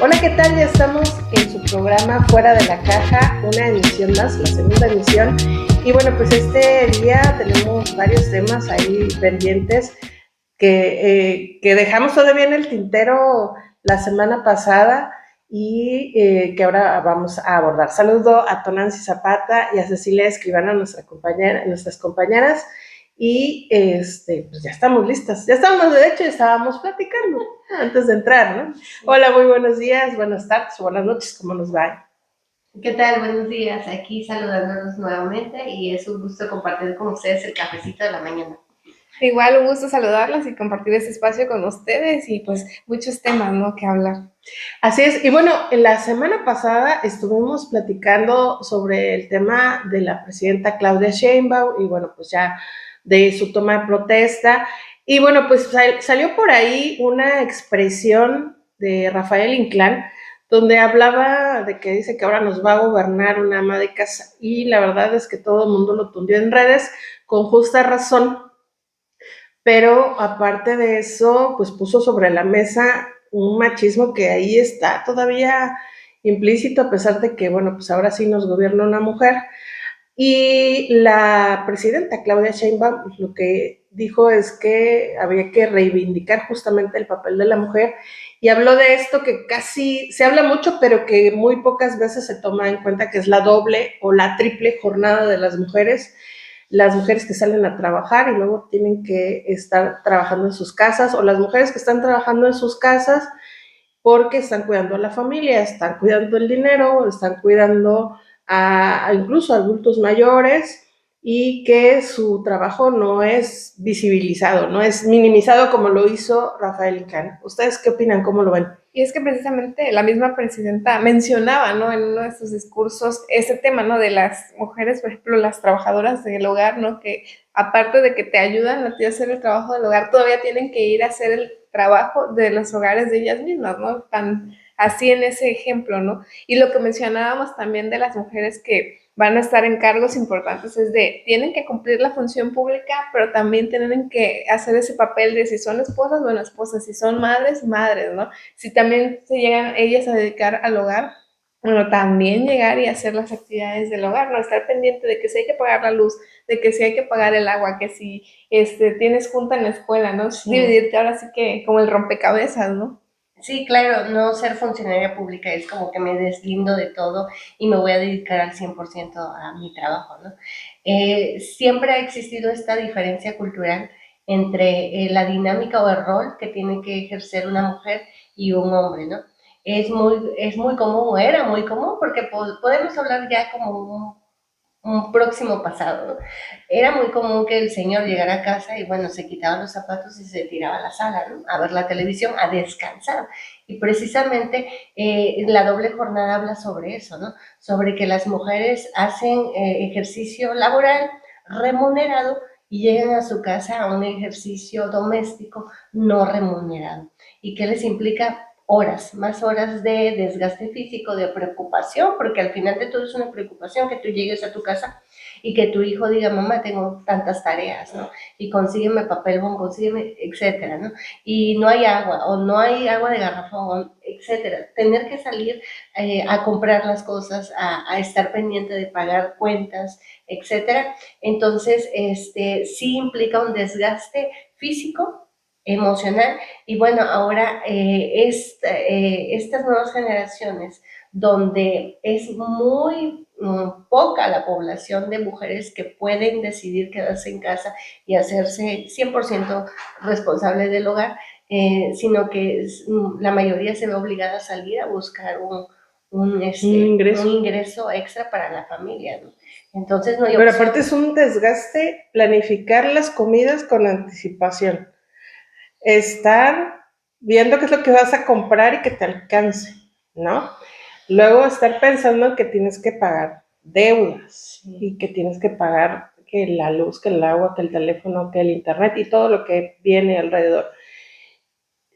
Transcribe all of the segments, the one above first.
Hola, ¿qué tal? Ya estamos en su programa Fuera de la Caja, una emisión más, la segunda emisión. Y bueno, pues este día tenemos varios temas ahí pendientes que dejamos todavía en el tintero la semana pasada y que ahora vamos a abordar. Saludo a Tonancy Zapata y a Cecilia Escribano, nuestras compañeras. Y pues ya estamos listas, ya estamos, de hecho, estábamos platicando antes de entrar, ¿no? Hola, muy buenos días, buenas tardes, buenas noches, ¿cómo nos va? ¿Qué tal? Buenos días. Aquí saludándonos nuevamente y es un gusto compartir con ustedes el cafecito de la mañana. Igual un gusto saludarlas y compartir este espacio con ustedes y pues muchos temas, ¿no?, que hablar. Así es, y bueno, en la semana pasada estuvimos platicando sobre el tema de la presidenta Claudia Sheinbaum y bueno, pues ya de su toma de protesta. Y bueno, pues salió por ahí una expresión de Rafael Inclán, donde hablaba de que dice que ahora nos va a gobernar una ama de casa. Y la verdad es que todo el mundo lo tundió en redes con justa razón, pero aparte de eso, pues puso sobre la mesa un machismo que ahí está todavía implícito, a pesar de que, bueno, pues ahora sí nos gobierna una mujer. Y la presidenta Claudia Sheinbaum pues, lo que dijo es que había que reivindicar justamente el papel de la mujer y habló de esto que casi se habla mucho, pero que muy pocas veces se toma en cuenta, que es la doble o la triple jornada de las mujeres que salen a trabajar y luego tienen que estar trabajando en sus casas, o las mujeres que están trabajando en sus casas porque están cuidando a la familia, están cuidando el dinero, están cuidando a incluso adultos mayores, y que su trabajo no es visibilizado, no es minimizado como lo hizo Rafael Inclán. ¿Ustedes qué opinan? ¿Cómo lo ven? Y es que precisamente la misma presidenta mencionaba, ¿no?, en uno de sus discursos ese tema, ¿no?, de las mujeres, por ejemplo, las trabajadoras del hogar, ¿no?, que aparte de que te ayudan a ti a hacer el trabajo del hogar, todavía tienen que ir a hacer el trabajo de los hogares de ellas mismas, ¿no? Tan así en ese ejemplo, ¿no? Y lo que mencionábamos también de las mujeres que van a estar en cargos importantes es de, tienen que cumplir la función pública, pero también tienen que hacer ese papel de si son esposas, bueno, esposas, si son madres, madres, ¿no? Si también se llegan ellas a dedicar al hogar, bueno, también llegar y hacer las actividades del hogar, no estar pendiente de que si hay que pagar la luz, de que si hay que pagar el agua, que si tienes junta en la escuela, ¿no? Sí. Dividirte ahora sí que como el rompecabezas, ¿no? Sí, claro, no ser funcionaria pública es como que me deslindo de todo y me voy a dedicar al 100% a mi trabajo, ¿no? Siempre ha existido esta diferencia cultural entre la dinámica o el rol que tiene que ejercer una mujer y un hombre, ¿no? Es muy común, o era muy común, porque podemos hablar ya como un próximo pasado, ¿no? Era muy común que el señor llegara a casa y bueno, se quitaba los zapatos y se tiraba a la sala, ¿no?, a ver la televisión, a descansar. Y precisamente la doble jornada habla sobre eso, ¿no? Sobre que las mujeres hacen ejercicio laboral remunerado y llegan a su casa a un ejercicio doméstico no remunerado. ¿Y qué les implica? Horas, más horas de desgaste físico, de preocupación, porque al final de todo es una preocupación que tú llegues a tu casa y que tu hijo diga, mamá, tengo tantas tareas, ¿no? Y consígueme papel bond, consígueme, etcétera, ¿no? Y no hay agua, o no hay agua de garrafón, etcétera. Tener que salir a comprar las cosas, a estar pendiente de pagar cuentas, etcétera. Entonces, sí implica un desgaste físico, emocional, y bueno, ahora estas nuevas generaciones, donde es muy poca la población de mujeres que pueden decidir quedarse en casa y hacerse 100% responsable del hogar, sino que la mayoría se ve obligada a salir a buscar un ingreso extra para la familia, ¿no? Entonces no hay Pero opción. aparte es un desgaste planificar las comidas con anticipación, estar viendo qué es lo que vas a comprar y que te alcance, ¿no? Luego estar pensando que tienes que pagar deudas y que tienes que pagar que la luz, que el agua, que el teléfono, que el internet y todo lo que viene alrededor.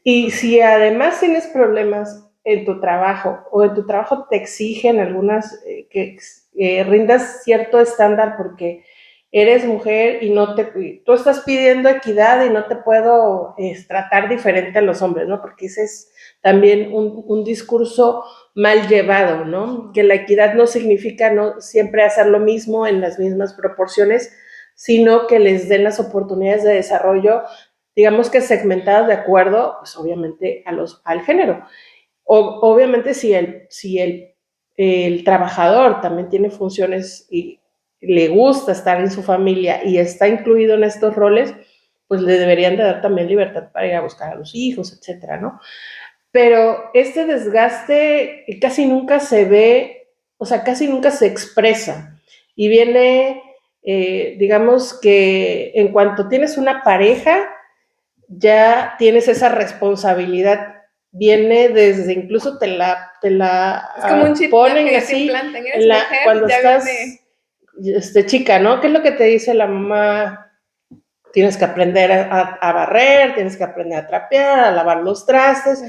Y si además tienes problemas en tu trabajo, o en tu trabajo te exigen algunas que rindas cierto estándar porque eres mujer y tú estás pidiendo equidad y no te puedo tratar diferente a los hombres, ¿no? Porque ese es también un discurso mal llevado, ¿no? Que la equidad no significa no siempre hacer lo mismo en las mismas proporciones, sino que les den las oportunidades de desarrollo, digamos que segmentadas de acuerdo, pues obviamente al género. Obviamente el trabajador también tiene funciones y le gusta estar en su familia y está incluido en estos roles, pues le deberían de dar también libertad para ir a buscar a los hijos, etcétera, ¿no? Pero este desgaste casi nunca se ve, o sea, casi nunca se expresa. Y viene, digamos que en cuanto tienes una pareja, ya tienes esa responsabilidad. Viene desde, incluso te la Es como un chip, ¿no? ponen Que ya te así, implantan. Eres mujer, cuando ya estás viene. chica, ¿no? ¿Qué es lo que te dice la mamá? Tienes que aprender a barrer, tienes que aprender a trapear, a lavar los trastes,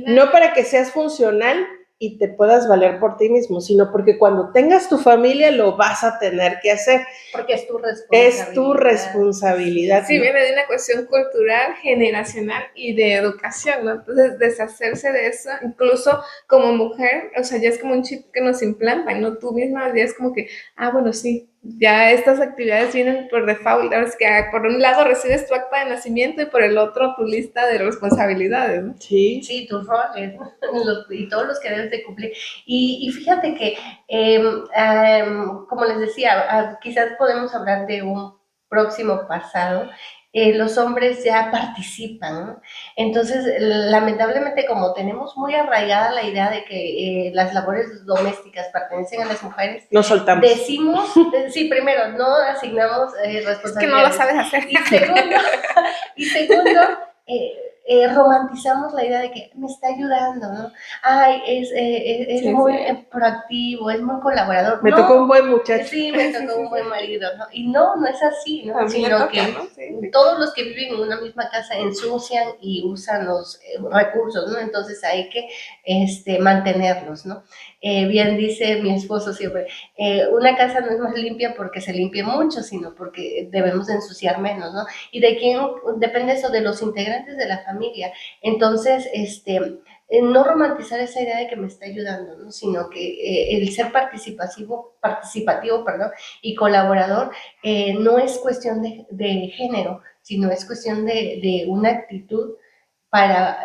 no para que seas funcional y te puedas valer por ti mismo, sino porque cuando tengas tu familia lo vas a tener que hacer. Porque es tu responsabilidad. Es tu responsabilidad. Sí, ¿no? Viene de una cuestión cultural, generacional y de educación, ¿no? Entonces, deshacerse de eso, incluso como mujer, o sea, ya es como un chip que nos implantan, ¿no? Tú misma ya es como que, bueno, sí, ya estas actividades vienen por default, es que por un lado recibes tu acta de nacimiento y por el otro tu lista de responsabilidades, ¿no? Sí, sí, tus roles y todos los que debes de cumplir. Y fíjate que, como les decía, quizás podemos hablar de un próximo pasado. Los hombres ya participan, ¿no? Entonces, lamentablemente, como tenemos muy arraigada la idea de que las labores domésticas pertenecen a las mujeres, no soltamos. Decimos, sí, primero, no asignamos responsabilidades. Es que no lo sabes hacer. Y segundo, romantizamos la idea de que me está ayudando, ¿no? Ay, es sí, muy proactivo, es muy colaborador. Me tocó un buen muchacho. Sí, me tocó un buen marido, ¿no? Y no es así, ¿no? Sino toca, que ¿no? Sí. Todos los que viven en una misma casa ensucian y usan los recursos, ¿no? Entonces hay que mantenerlos, ¿no? Bien dice mi esposo siempre, una casa no es más limpia porque se limpie mucho, sino porque debemos ensuciar menos, ¿no? Y de quién depende eso, de los integrantes de la familia. Entonces, no romantizar esa idea de que me está ayudando, ¿no? Sino que el ser participativo, y colaborador no es cuestión de género, sino es cuestión de una actitud para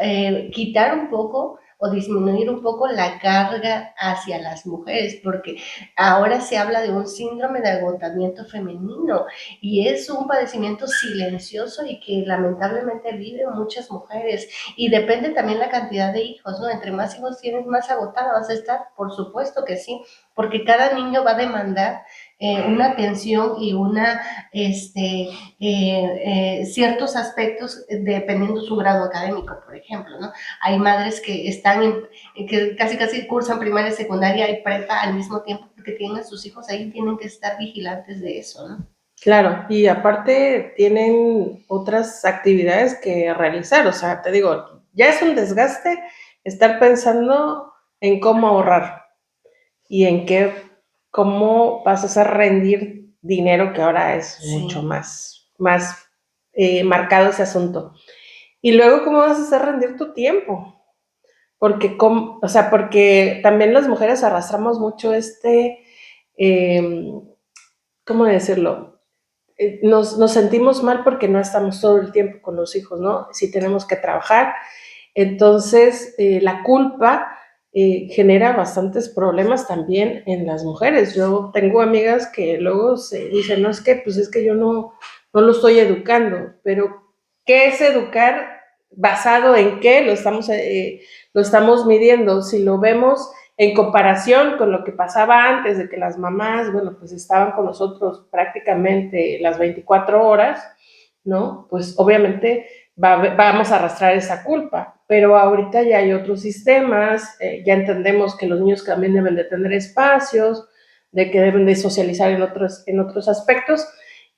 quitar un poco o disminuir un poco la carga hacia las mujeres, porque ahora se habla de un síndrome de agotamiento femenino y es un padecimiento silencioso y que lamentablemente viven muchas mujeres, y depende también la cantidad de hijos, ¿no? Entre más hijos tienes, más agotada vas a estar, por supuesto que sí, porque cada niño va a demandar una atención y ciertos aspectos dependiendo su grado académico, por ejemplo, ¿no? Hay madres que que casi cursan primaria, secundaria y prepa al mismo tiempo porque tienen a sus hijos ahí, tienen que estar vigilantes de eso, ¿no? Claro, y aparte tienen otras actividades que realizar, o sea, te digo, ya es un desgaste estar pensando en cómo ahorrar y en cómo vas a hacer rendir dinero, que ahora es mucho más marcado ese asunto. Y luego, ¿cómo vas a hacer rendir tu tiempo? Porque también las mujeres arrastramos mucho ¿cómo decirlo? Nos sentimos mal porque no estamos todo el tiempo con los hijos, ¿no? Si tenemos que trabajar. Entonces, la culpa genera bastantes problemas también en las mujeres. Yo tengo amigas que luego se dicen, no, es que yo no lo estoy educando, pero ¿qué es educar? ¿Basado en qué lo estamos midiendo? Si lo vemos en comparación con lo que pasaba antes de que las mamás, bueno, pues estaban con nosotros prácticamente las 24 horas, ¿no? Pues obviamente vamos a arrastrar esa culpa, pero ahorita ya hay otros sistemas, ya entendemos que los niños también deben de tener espacios, de que deben de socializar en otros aspectos,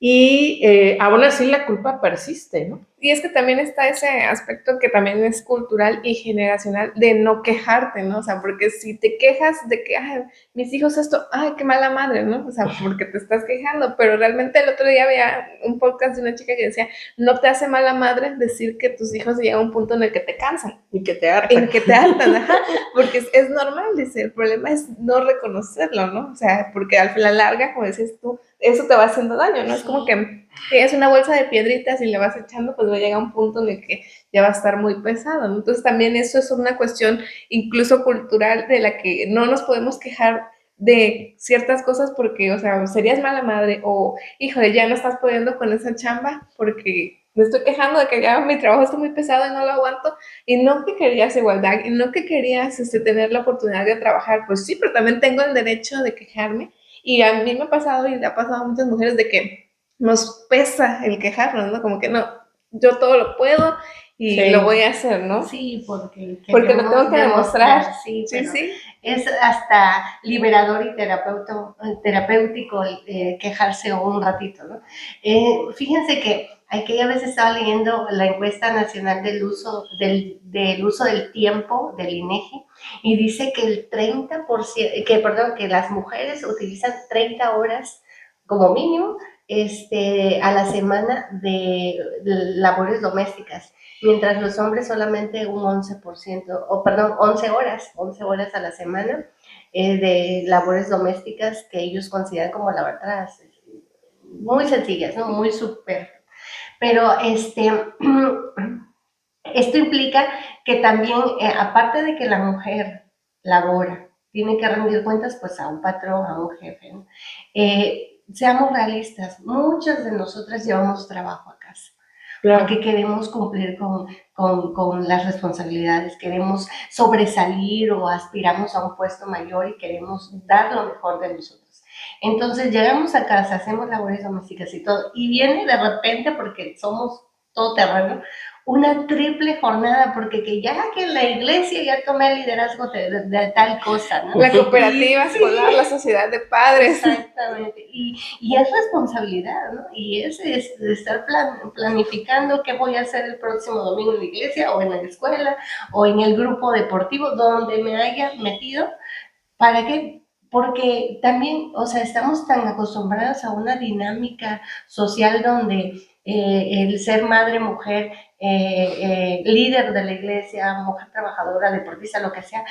y aún así la culpa persiste, ¿no? Y es que también está ese aspecto que también es cultural y generacional de no quejarte, ¿no? O sea, porque si te quejas de que, ay, mis hijos esto, ay, qué mala madre, ¿no? O sea, porque te estás quejando, pero realmente el otro día había un podcast de una chica que decía, no te hace mala madre decir que tus hijos llegan a un punto en el que te cansan. Y que te hartan. En que te hartan, ajá, porque es normal, dice, el problema es no reconocerlo, ¿no? O sea, porque al final larga, como decías tú, eso te va haciendo daño, ¿no? Sí. Es como que tienes una bolsa de piedritas y le vas echando, pues va a llegar un punto en el que ya va a estar muy pesado, ¿no? Entonces también eso es una cuestión incluso cultural de la que no nos podemos quejar de ciertas cosas porque, o sea, serías mala madre o, híjole, ya no estás pudiendo con esa chamba porque me estoy quejando de que ya mi trabajo está muy pesado y no lo aguanto, y no que querías igualdad, y no que querías tener la oportunidad de trabajar, pues sí, pero también tengo el derecho de quejarme, y a mí me ha pasado y le ha pasado a muchas mujeres de que nos pesa el quejarnos, ¿no? Como que no, yo todo lo puedo y sí, lo voy a hacer, ¿no? Sí, porque lo tengo que demostrar. Sí, sí, sí. Es hasta liberador y terapéutico quejarse un ratito, ¿no? Fíjense que aquella vez estaba leyendo la encuesta nacional del uso del tiempo del INEGI y dice que el 30%, que las mujeres utilizan 30 horas como mínimo a la semana de labores domésticas, mientras los hombres solamente un 11%, 11 horas a la semana de labores domésticas que ellos consideran como lavatrastos, muy sencillas, ¿no? Muy súper. Pero esto implica que también, aparte de que la mujer labora, tiene que rendir cuentas pues a un patrón, a un jefe, ¿no? Seamos realistas, muchas de nosotras llevamos trabajo a casa. Claro. Porque queremos cumplir con las responsabilidades, queremos sobresalir o aspiramos a un puesto mayor y queremos dar lo mejor de nosotros. Entonces llegamos a casa, hacemos labores domésticas y todo, y viene de repente, porque somos todoterreno, una triple jornada, porque que en la iglesia ya tomé el liderazgo de tal cosa, ¿no? La cooperativa escolar, sí. La sociedad de padres. Exactamente, y es responsabilidad, ¿no? Y es estar planificando qué voy a hacer el próximo domingo en la iglesia, o en la escuela, o en el grupo deportivo, donde me haya metido. ¿Para qué? Porque también, o sea, estamos tan acostumbrados a una dinámica social donde el ser madre, mujer, líder de la iglesia, mujer trabajadora, deportista, lo que sea,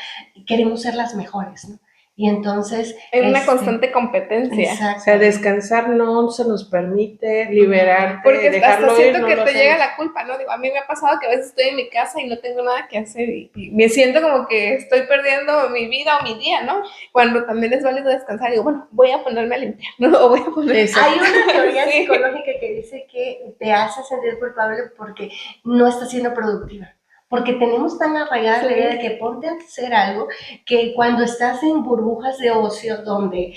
queremos ser las mejores, ¿no? Y entonces... Es una constante competencia. Exacto. O sea, descansar no se nos permite, liberarte, porque dejarlo hasta siento ir, que te llega la culpa, ¿no? Digo, a mí me ha pasado que a veces estoy en mi casa y no tengo nada que hacer y me siento como que estoy perdiendo mi vida o mi día, ¿no? Cuando también es válido descansar. Digo, bueno, voy a ponerme a limpiar, ¿no? O voy a poner... Hay una teoría sí. psicológica que dice que te hace sentir culpable porque no estás siendo productiva. Porque tenemos tan arraigada la idea de que ponte a hacer algo, que cuando estás en burbujas de ocio donde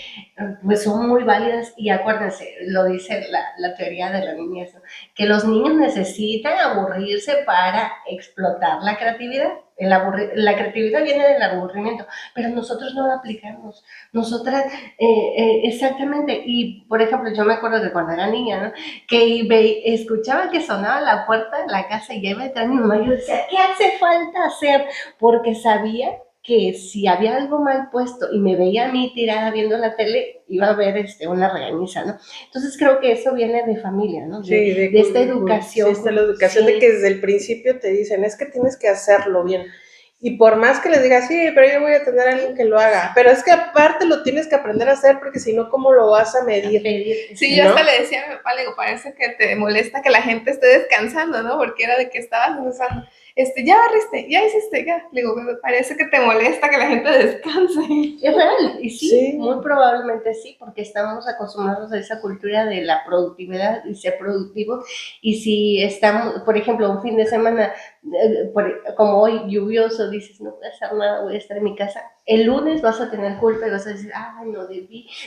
pues son muy válidas, y acuérdense, lo dice la teoría de la niñez, ¿no? Que los niños necesitan aburrirse para explotar la creatividad. La creatividad viene del aburrimiento, pero nosotros no la aplicamos. Nosotras, exactamente, y por ejemplo, yo me acuerdo de cuando era niña, ¿no? Que escuchaba que sonaba la puerta de la casa y ya iba a entrar mi mamá y yo decía, ¿qué hace falta hacer? Porque sabía que si había algo mal puesto y me veía a mí tirada viendo la tele, iba a haber una regañiza, ¿no? Entonces creo que eso viene de familia, ¿no? De esta educación. Sí, esta la educación sí. De que desde el principio te dicen, es que tienes que hacerlo bien. Y por más que les digas, sí, pero yo voy a tener a alguien que lo haga. Pero es que aparte lo tienes que aprender a hacer, porque si no, ¿cómo lo vas a medir? Sí, yo hasta le decía a mi papá, le digo, parece que te molesta que la gente esté descansando, ¿no? Porque era de que estabas, o sea, ya barriste, ya hiciste, ya. Le digo, me parece que te molesta que la gente descanse. Es real, y sí, muy probablemente sí, porque estamos acostumbrados a esa cultura de la productividad y ser productivo. Y si estamos, por ejemplo, un fin de semana, como hoy, lluvioso, dices, no voy a hacer nada, voy a estar en mi casa. El lunes vas a tener culpa y vas a decir, ay,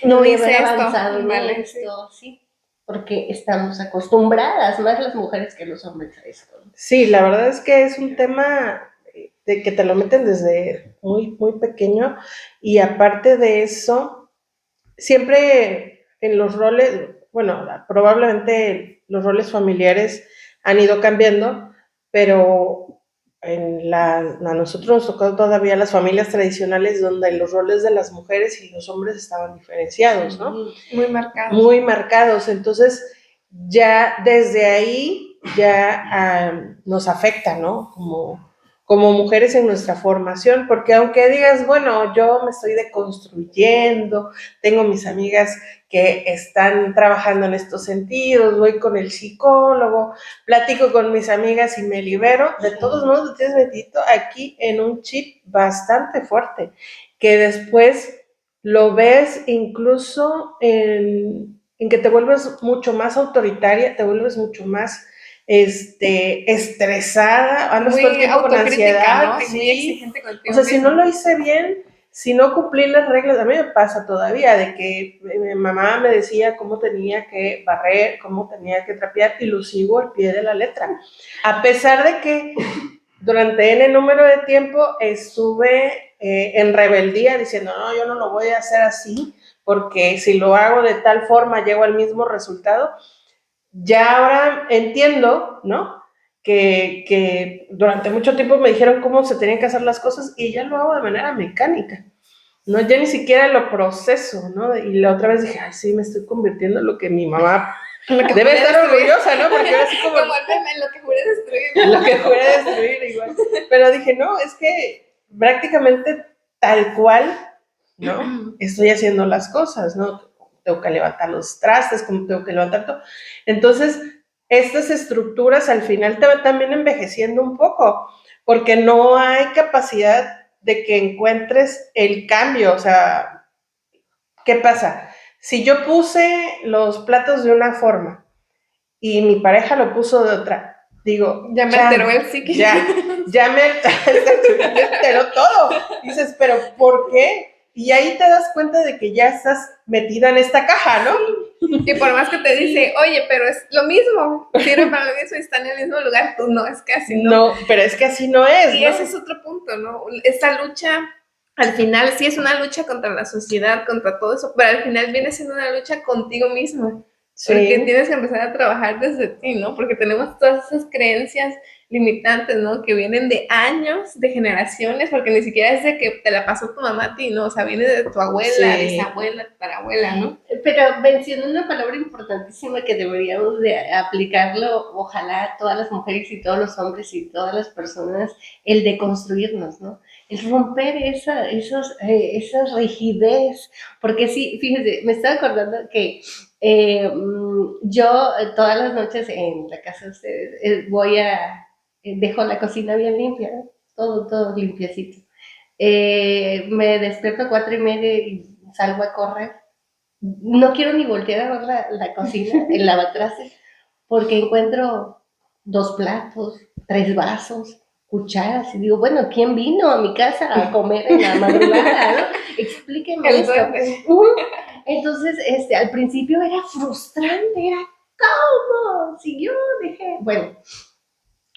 no hice avanzado en esto, sí. Porque estamos acostumbradas, más las mujeres que los hombres, a esto. Sí, la verdad es que es un tema de que te lo meten desde muy, muy pequeño, y aparte de eso, siempre en los roles, bueno, probablemente los roles familiares han ido cambiando, pero a nosotros nos tocó todavía las familias tradicionales donde los roles de las mujeres y los hombres estaban diferenciados, ¿no? Muy marcados. Muy marcados. Entonces, ya desde ahí ya nos afecta, ¿no? Como mujeres en nuestra formación, porque aunque digas, bueno, yo me estoy deconstruyendo, tengo mis amigas que están trabajando en estos sentidos, voy con el psicólogo, platico con mis amigas y me libero, de todos modos te tienes metido aquí en un chip bastante fuerte, que después lo ves incluso en que te vuelves mucho más autoritaria, te vuelves mucho más estresada, andas todo el tiempo con ansiedad, ¿no? sí. Muy exigente contigo o sea, si mismo. no lo hice bien, si no cumplí las reglas, a mí me pasa todavía, de que mi mamá me decía cómo tenía que barrer, cómo tenía que trapear, y lo sigo al pie de la letra, a pesar de que durante N número de tiempo estuve en rebeldía diciendo, no, yo no lo voy a hacer así, porque si lo hago de tal forma llego al mismo resultado. Ya ahora entiendo, ¿no? Que durante mucho tiempo me dijeron cómo se tenían que hacer las cosas y ya lo hago de manera mecánica, ¿no? Ya ni siquiera lo proceso, ¿no? Y la otra vez dije, ay, sí, me estoy convirtiendo en lo que mi mamá debe estar orgullosa, ¿no? Porque era así como en lo que juré destruir. lo que juré destruir igual. Pero dije, no, es que prácticamente tal cual, ¿no? Estoy haciendo las cosas, ¿no? Tengo que levantar los trastes, como tengo que levantar todo. Entonces, estas estructuras al final te van también envejeciendo un poco, porque no hay capacidad de que encuentres el cambio. O sea, ¿qué pasa? Si yo puse los platos de una forma y mi pareja lo puso de otra, digo, ya me alteró el psiquis. Ya me alteró todo. Dices, pero ¿por qué? Y ahí te das cuenta de que ya estás metida en esta caja, ¿no? Y por más que te dice, oye, pero es lo mismo, sirve para lo mismo y está en el mismo lugar, tú no, es que así no. No, pero es que así no es, y ¿no? ese es otro punto, ¿no? Esta lucha, al final sí es una lucha contra la sociedad, contra todo eso, pero al final viene siendo una lucha contigo mismo. Sí. Porque tienes que empezar a trabajar desde ti, ¿no? Porque tenemos todas esas creencias limitantes, ¿no? Que vienen de años, de generaciones, porque ni siquiera es de que te la pasó tu mamá a ti, ¿no? O sea, viene de tu abuela, bisabuela, tatarabuela, ¿no? Pero mencioné una palabra importantísima que deberíamos de aplicarlo, ojalá todas las mujeres y todos los hombres y todas las personas, el de construirnos, ¿no? El romper esa rigidez, porque sí, fíjense, me estaba acordando que yo todas las noches en la casa de ustedes dejo la cocina bien limpia, ¿no? Todo limpiecito. Me despierto a 4:30 y salgo a correr. No quiero ni voltear a ver la cocina, el lavatrastes, porque encuentro 2 platos, 3 vasos, cucharas, y digo, bueno, ¿quién vino a mi casa a comer en la madrugada, no? Explíqueme esto. Entonces, al principio era frustrante, era, ¿cómo? Si yo dejé, bueno,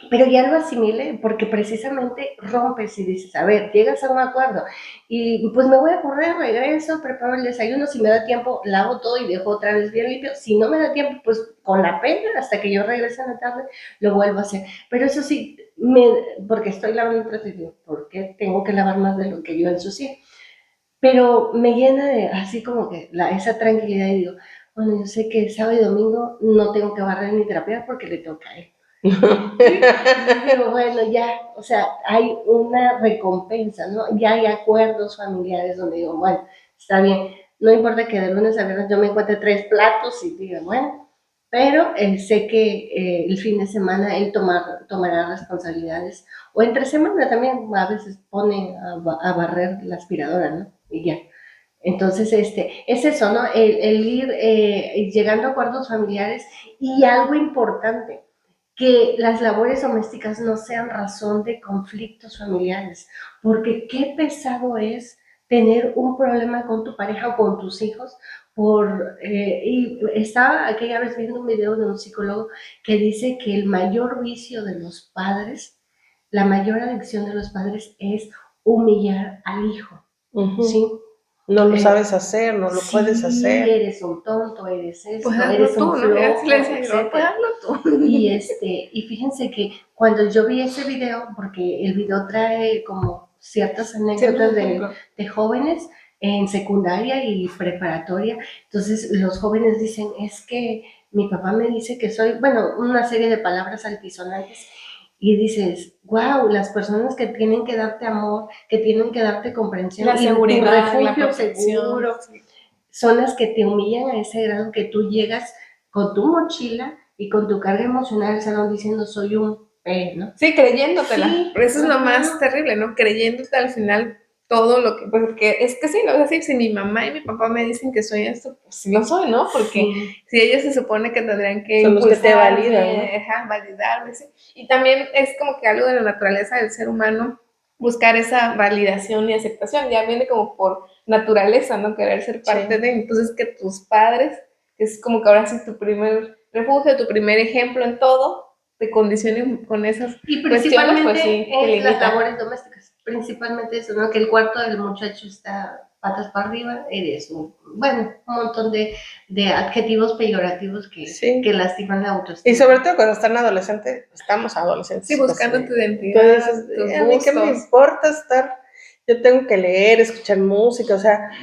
pero ya lo asimilé, porque precisamente rompes y dices, a ver, llegas a un acuerdo, y pues me voy a correr, regreso, preparo el desayuno, si me da tiempo, lavo todo y dejo otra vez bien limpio, si no me da tiempo, pues con la pena, hasta que yo regrese a la tarde, lo vuelvo a hacer. Pero eso sí, porque estoy lavando el plato y digo, ¿por qué tengo que lavar más de lo que yo ensucié? Pero me llena de, así como que, esa tranquilidad, y digo, bueno, yo sé que sábado y domingo no tengo que barrer ni trapear porque le toca a él. Pero bueno, ya, o sea, hay una recompensa, ¿no? Ya hay acuerdos familiares donde digo, bueno, está bien, no importa que de lunes a viernes yo me encuentre 3 platos y diga, bueno, pero sé que el fin de semana él tomará responsabilidades, o entre semana también a veces pone a barrer la aspiradora, ¿no? Y ya. Entonces, es eso, ¿no? El ir llegando a acuerdos familiares, y algo importante, que las labores domésticas no sean razón de conflictos familiares, porque qué pesado es tener un problema con tu pareja o con tus hijos. Y estaba aquella vez viendo un video de un psicólogo que dice que el mayor vicio de los padres, la mayor adicción de los padres es humillar al hijo, ¿sí? No lo sabes hacer, no lo puedes hacer. Eres un tonto, eres esto, Pues hazlo eres tú, un ¿no? Ya flojo, le decía yo, etcétera. pues hazlo tú. Y fíjense que cuando yo vi ese video, porque el video trae como ciertas anécdotas de jóvenes en secundaria y preparatoria, entonces los jóvenes dicen, es que mi papá me dice que soy, bueno, una serie de palabras altisonantes, y dices, wow, las personas que tienen que darte amor, que tienen que darte comprensión, La y tu seguridad, la refugio protección. seguro, Sí. son las que te humillan a ese grado que tú llegas con tu mochila y con tu carga emocional al salón diciendo soy un ¿no? Sí, creyéndotela. Sí, Pero eso es lo ajá. más terrible, ¿no? Creyéndote al final todo lo que, pues que es que sí, ¿no? O sea, si mi mamá y mi papá me dicen que soy esto, pues sí lo soy, ¿no? Porque Sí. si ellos se supone que tendrían que Son los que te impulsarme, validan, ¿no? ajá, validarme, sí. Y también es como que algo de la naturaleza del ser humano buscar esa validación y aceptación. Ya viene como por naturaleza, ¿no? Querer ser parte Sí. de. Entonces que tus padres, que es como que ahora sí tu primer refugio, tu primer ejemplo en todo, te condicionen con esas Y cuestiones, principalmente pues sí, te es las limita. labores domésticas, principalmente eso, ¿no? Que el cuarto del muchacho está patas para arriba, eres un, bueno, un montón de adjetivos peyorativos Sí. que lastiman la autoestima. Y sobre todo cuando están adolescentes, estamos adolescentes. Sí, buscando pues, tu identidad, tú dices, tus a mí qué me gustos. importa estar, yo tengo que leer, escuchar música, o sea, La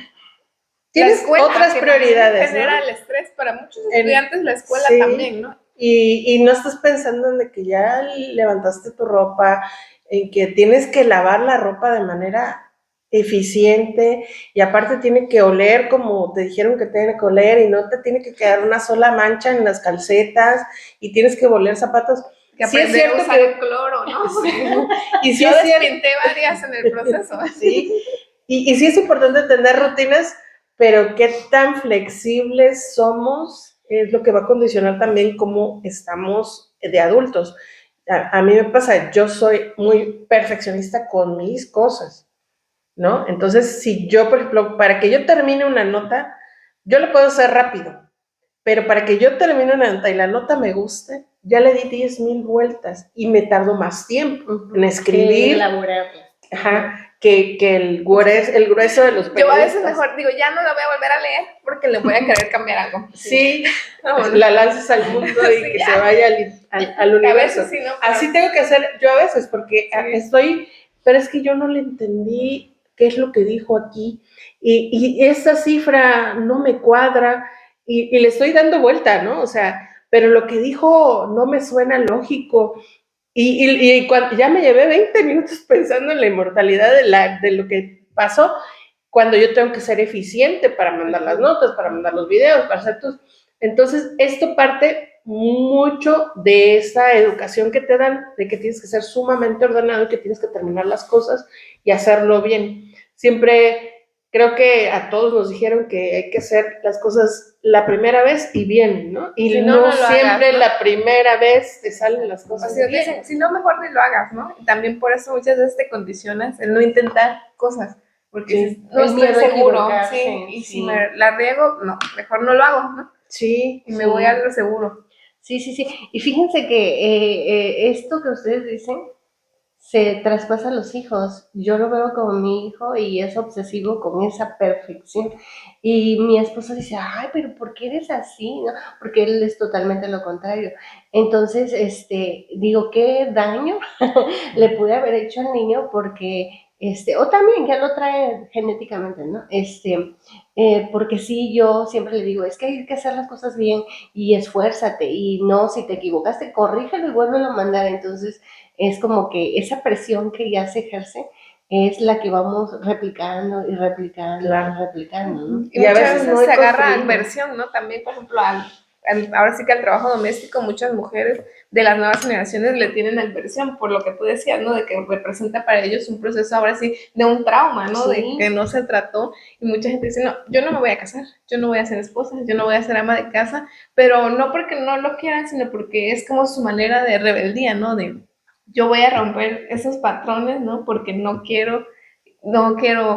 tienes escuela, otras que prioridades, también genera ¿no? el estrés para muchos estudiantes, la escuela Sí, también, ¿no? y no estás pensando en de que ya levantaste tu ropa, en que tienes que lavar la ropa de manera eficiente y aparte tiene que oler como te dijeron que tiene que oler y no te tiene que quedar una sola mancha en las calcetas y tienes que oler zapatos. Que Sí es aprender a cierto usar que el cloro, ¿no? sí, y sí Yo es cierto, despinté varias en el proceso. sí, y sí es importante tener rutinas, pero qué tan flexibles somos es lo que va a condicionar también cómo estamos de adultos. A mí me pasa, yo soy muy perfeccionista con mis cosas, ¿no? Entonces, si yo, por ejemplo, para que yo termine una nota, yo lo puedo hacer rápido, pero para que yo termine una nota y la nota me guste, ya le di 10,000 vueltas y me tardo más tiempo en escribir. Ajá, que el grueso de los periodistas. Yo a veces mejor digo, ya no la voy a volver a leer porque le voy a querer cambiar algo. Sí, la lanzas al mundo y Sí, que ya. se vaya al universo. A veces sí, ¿no? Así tengo que hacer yo a veces porque Sí. estoy, pero es que yo no le entendí qué es lo que dijo aquí y esta cifra no me cuadra y le estoy dando vuelta, ¿no? O sea, pero lo que dijo no me suena lógico. Y cuando ya me llevé 20 minutos pensando en la inmortalidad de lo que pasó, cuando yo tengo que ser eficiente para mandar las notas, para mandar los videos, para hacer tus... Entonces, esto parte mucho de esa educación que te dan, de que tienes que ser sumamente ordenado y que tienes que terminar las cosas y hacerlo bien. Siempre creo que a todos nos dijeron que hay que hacer las cosas la primera vez y bien, ¿no? Y Si no, no siempre hagas, ¿no? la primera vez te salen las O cosas sea, bien. dicen, si no, mejor ni lo hagas, ¿no? Y también por eso muchas veces te condicionas el no intentar cosas. Porque Sí. dices, no El estoy miedo a seguro, equivocarse, sí, y sí. si me la riego, no, mejor no lo hago, ¿no? Sí, Y me voy a lo seguro. Sí, sí, sí. Y fíjense que esto que ustedes dicen se traspasa a los hijos. Yo lo veo como mi hijo y es obsesivo con esa perfección. Y mi esposo dice, ay, pero ¿por qué eres así? ¿No? Porque él es totalmente lo contrario. Entonces, digo, ¿qué daño le pude haber hecho al niño? Porque, o también ya lo trae genéticamente, ¿no? Porque sí, yo siempre le digo, es que hay que hacer las cosas bien y esfuérzate. Y no, si te equivocaste, corrígelo y vuélvelo a mandar. Entonces, es como que esa presión que ya se ejerce es la que vamos replicando y replicando claro. y replicando, ¿no? Y Y a muchas veces veces no he se agarra construido. adversión, ¿no? También, por ejemplo, ahora sí que al trabajo doméstico, muchas mujeres de las nuevas generaciones le tienen adversión por lo que tú decías, ¿no? De que representa para ellos un proceso ahora sí de un trauma, ¿no? Sí. De que no se trató y mucha gente dice, no, yo no me voy a casar, yo no voy a ser esposa, yo no voy a ser ama de casa, pero no porque no lo quieran, sino porque es como su manera de rebeldía, ¿no? De yo voy a romper esos patrones, ¿no? Porque no quiero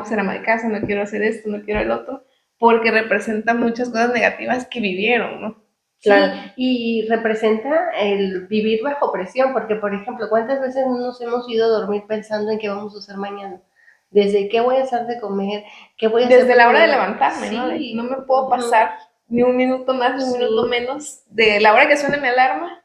ser ama de casa, no quiero hacer esto, no quiero el otro, porque representa muchas cosas negativas que vivieron, ¿no? Claro. Sí, y representa el vivir bajo presión, porque por ejemplo, ¿cuántas veces no nos hemos ido a dormir pensando en qué vamos a hacer mañana? Desde qué voy a hacer de comer, qué voy a hacer Desde la hora de primero. levantarme, ¿no? Sí, No me puedo pasar ni un minuto más ni un minuto sí. menos de la hora que suene mi alarma.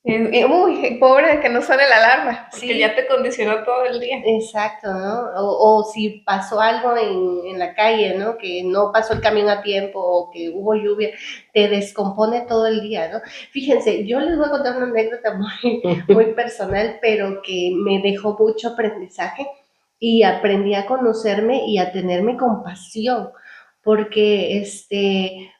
Uy, pobre de que no suene la alarma, porque Sí. ya te condicionó todo el día. Exacto, ¿no? O si pasó algo en la calle, ¿no? Que no pasó el camión a tiempo o que hubo lluvia, te descompone todo el día, ¿no? Fíjense, yo les voy a contar una anécdota muy personal, pero que me dejó mucho aprendizaje y aprendí a conocerme y a tenerme compasión, porque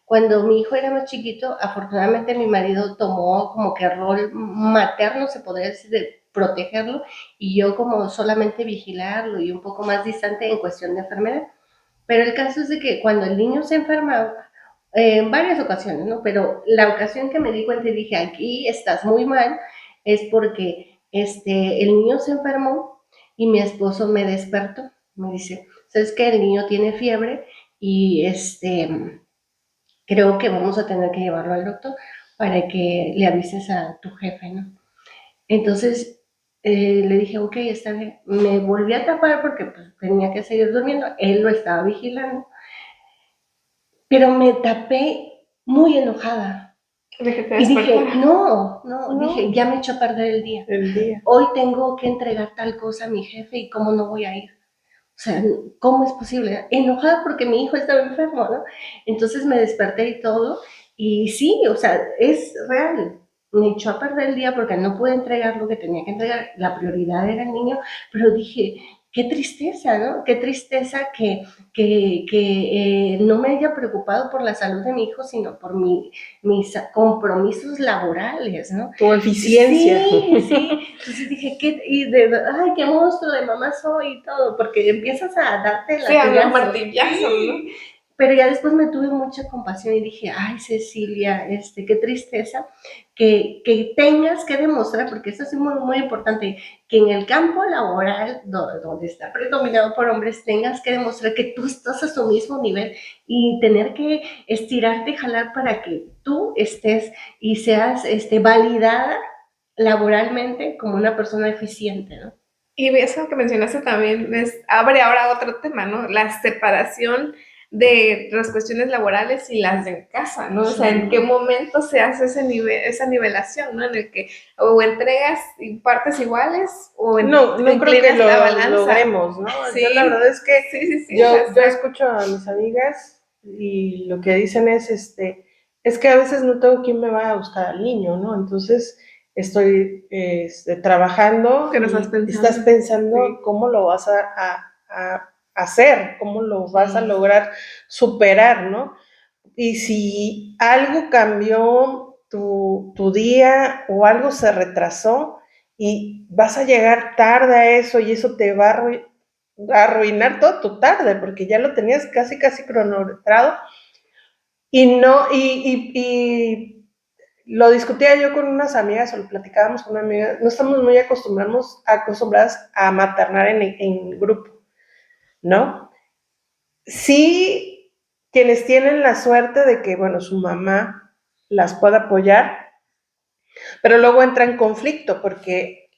cuando mi hijo era más chiquito, afortunadamente mi marido tomó como que rol materno, se podría decir, de protegerlo, y yo como solamente vigilarlo y un poco más distante en cuestión de enfermedad. Pero el caso es de que cuando el niño se enfermaba, en varias ocasiones, ¿no? Pero la ocasión que me di cuenta y dije, aquí estás muy mal, es porque el niño se enfermó y mi esposo me despertó. Me dice, ¿sabes qué? El niño tiene fiebre y creo que vamos a tener que llevarlo al doctor para que le avises a tu jefe, ¿no? Entonces le dije, ok, está bien. Me volví a tapar porque pues, tenía que seguir durmiendo. Él lo estaba vigilando. Pero me tapé muy enojada. De que te Y dije, despertara. no, No. dije, ya me echó a perder el día. El día. Hoy tengo que entregar tal cosa a mi jefe y cómo no voy a ir. O sea, ¿cómo es posible? Enojada porque mi hijo estaba enfermo, ¿no? Entonces me desperté y todo. Y sí, o sea, es real. Me echó a perder el día porque no pude entregar lo que tenía que entregar. La prioridad era el niño, pero dije, qué tristeza, ¿no? Qué tristeza que no me haya preocupado por la salud de mi hijo, sino por mis compromisos laborales, ¿no? Tu eficiencia. Sí, sí. Entonces dije, ay, qué monstruo de mamá soy y todo, porque empiezas a darte Sí, a los latigazos. martillazos, ¿no? Sí. Pero ya después me tuve mucha compasión y dije, ay, Cecilia, qué tristeza que tengas que demostrar, porque eso es muy, muy importante, que en el campo laboral, donde está predominado por hombres, tengas que demostrar que tú estás a su mismo nivel y tener que estirarte y jalar para que tú estés y seas validada laboralmente como una persona eficiente, ¿no? Y eso que mencionaste también abre ahora otro tema, ¿no? La separación de las cuestiones laborales y las de casa, ¿no? O sea, ¿en qué momento se hace esa nivelación, ¿no? En el que o entregas partes iguales o No creo que inclinas la lo balanza. logremos, ¿no? Sí, Yo la verdad es que sí, yo escucho a mis amigas y lo que dicen es que a veces no tengo quién me va a buscar al niño, ¿no? Entonces estoy trabajando ¿qué no y estás pensando cómo lo vas a hacer, cómo lo vas a lograr superar, ¿no? Y si algo cambió tu día o algo se retrasó y vas a llegar tarde a eso y eso te va a arruinar toda tu tarde porque ya lo tenías casi cronometrado y no, y lo discutía yo con unas amigas o lo platicábamos con una amiga, no estamos muy acostumbradas a maternar en grupo, ¿no? Sí, quienes tienen la suerte de que, bueno, su mamá las pueda apoyar, pero luego entra en conflicto porque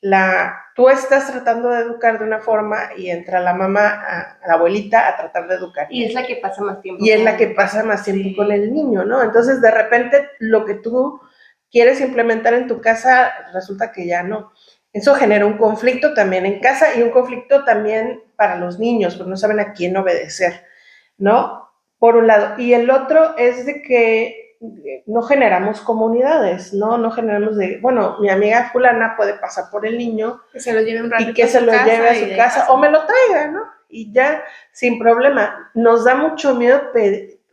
tú estás tratando de educar de una forma y entra la mamá, a la abuelita, a tratar de educar. Y es la que pasa más tiempo. Y es la que pasa más tiempo con el niño, ¿no? Entonces, de repente, lo que tú quieres implementar en tu casa, resulta que ya no. Eso genera un conflicto también en casa y un conflicto también para los niños, porque no saben a quién obedecer, ¿no? Por un lado. Y el otro es de que no generamos comunidades, ¿no? No generamos bueno, mi amiga fulana puede pasar por el niño que se lo lleve un ratito y que se lo lleve a su casa o me lo traiga, ¿no? Y ya, sin problema. Nos da mucho miedo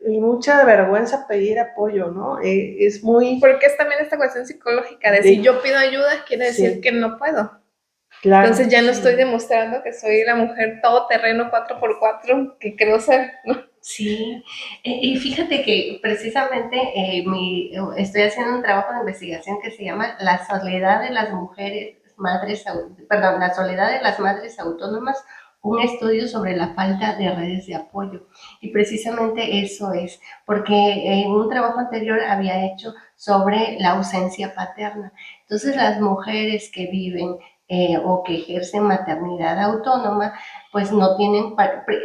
y mucha vergüenza pedir apoyo, ¿no? Es muy... Porque es también esta cuestión psicológica de si yo pido ayuda, quiere decir que no puedo. Claro, entonces ya no estoy demostrando que soy la mujer todoterreno 4x4 que creo ser, ¿no? Sí, y fíjate que precisamente estoy haciendo un trabajo de investigación que se llama La soledad de las mujeres madres, perdón, la soledad de las madres autónomas, un estudio sobre la falta de redes de apoyo. Y precisamente eso es, porque en un trabajo anterior había hecho sobre la ausencia paterna. Entonces las mujeres que viven o que ejercen maternidad autónoma, pues no tienen,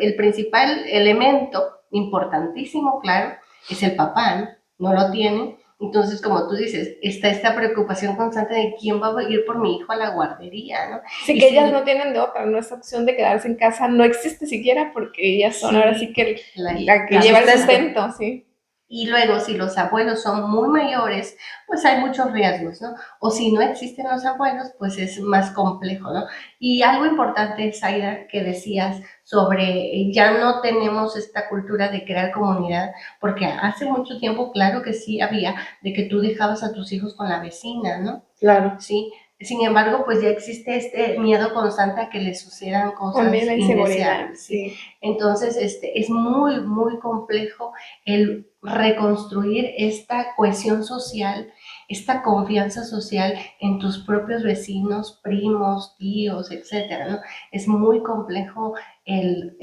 el principal elemento importantísimo, claro, es el papá, ¿no? No lo tienen. Entonces, como tú dices, está esta preocupación constante de quién va a ir por mi hijo a la guardería, ¿no? Sí, Y que si ellas no tienen de otra, no, esa opción de quedarse en casa no existe siquiera porque ellas son ahora sí que la que lleva el sustento, sí. Y luego, si los abuelos son muy mayores, pues hay muchos riesgos, ¿no? O si no existen los abuelos, pues es más complejo, ¿no? Y algo importante, Zaira, que decías sobre ya no tenemos esta cultura de crear comunidad, porque hace mucho tiempo, claro que sí había, de que tú dejabas a tus hijos con la vecina, ¿no? Claro. Sí. Sin embargo, pues ya existe este miedo constante a que les sucedan cosas También la inseguridad, indeseables, ¿sí? Entonces, es muy, muy complejo el reconstruir esta cohesión social, esta confianza social en tus propios vecinos, primos, tíos, etcétera, ¿no? Es muy complejo el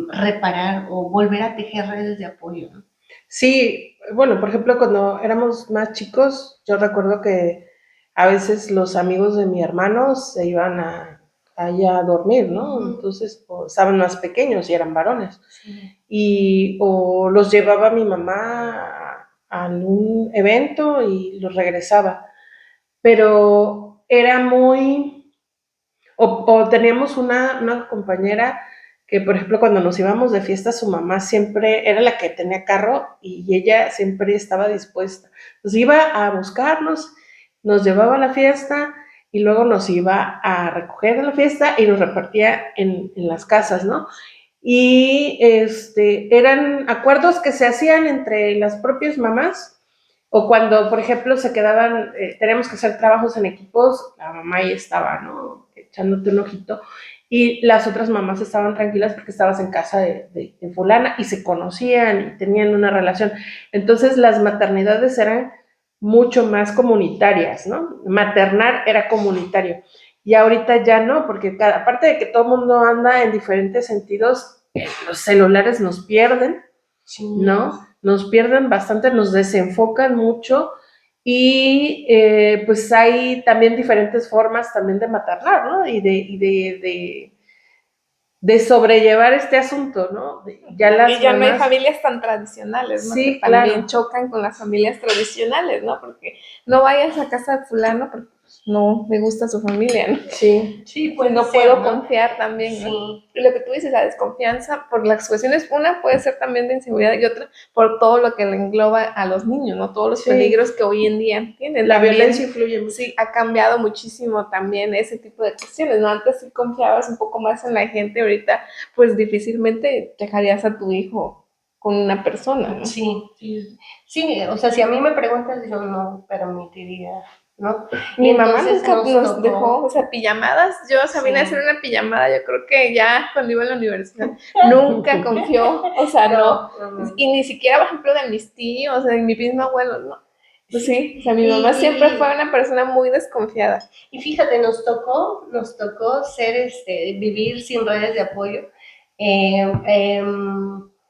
reparar o volver a tejer redes de apoyo, ¿no? Sí, bueno, por ejemplo, cuando éramos más chicos, yo recuerdo que a veces los amigos de mi hermano se iban allá a dormir, ¿no? Entonces, pues, estaban más pequeños y eran varones. Y o los llevaba mi mamá a algún evento y los regresaba. Pero era muy, o teníamos una compañera que, por ejemplo, cuando nos íbamos de fiesta, su mamá siempre era la que tenía carro y ella siempre estaba dispuesta. Nos iba a buscarnos, nos llevaba a la fiesta y luego nos iba a recoger de la fiesta y nos repartía en las casas, ¿no? Y eran acuerdos que se hacían entre las propias mamás o cuando, por ejemplo, se quedaban, teníamos que hacer trabajos en equipos, la mamá ahí estaba, ¿no? Echándote un ojito. Y las otras mamás estaban tranquilas porque estabas en casa de fulana y se conocían y tenían una relación. Entonces las maternidades eran mucho más comunitarias, ¿no? Maternar era comunitario. Y ahorita ya no, porque aparte de que todo el mundo anda en diferentes sentidos, los celulares nos pierden, ¿no? Nos pierden bastante, nos desenfocan mucho y pues hay también diferentes formas también de maternar, ¿no? De sobrellevar este asunto, ¿no? Ya mamás, no hay familias tan tradicionales, ¿no? Sí, que también claro. chocan con las familias tradicionales, ¿no? Porque no vayas a casa de fulano porque pues, no me gusta su familia, ¿no? Sí. Sí, pues no puedo confiar también, ¿no? Sí. Y lo que tú dices, la desconfianza por las cuestiones, una puede ser también de inseguridad y otra por todo lo que le engloba a los niños, ¿no? Todos los peligros que hoy en día tienen. La también, violencia influye mucho. Sí, ha cambiado muchísimo también ese tipo de cuestiones, ¿no? Antes sí confiabas un poco más en la gente, ahorita pues difícilmente dejarías a tu hijo con una persona, ¿no? Sí, sí, sí, o sea, si a mí me preguntas, yo no permitiría, ¿no? Mi mamá nunca nos dejó, o sea, pijamadas, yo sabía hacer una pijamada, yo creo que ya cuando iba a la universidad, nunca confió, o sea, no, y ni siquiera, por ejemplo, de mis tíos, de mi mismo abuelo, no. Pues sí, o sea, mi mamá siempre fue una persona muy desconfiada. Y fíjate, nos tocó ser, vivir sin redes de apoyo,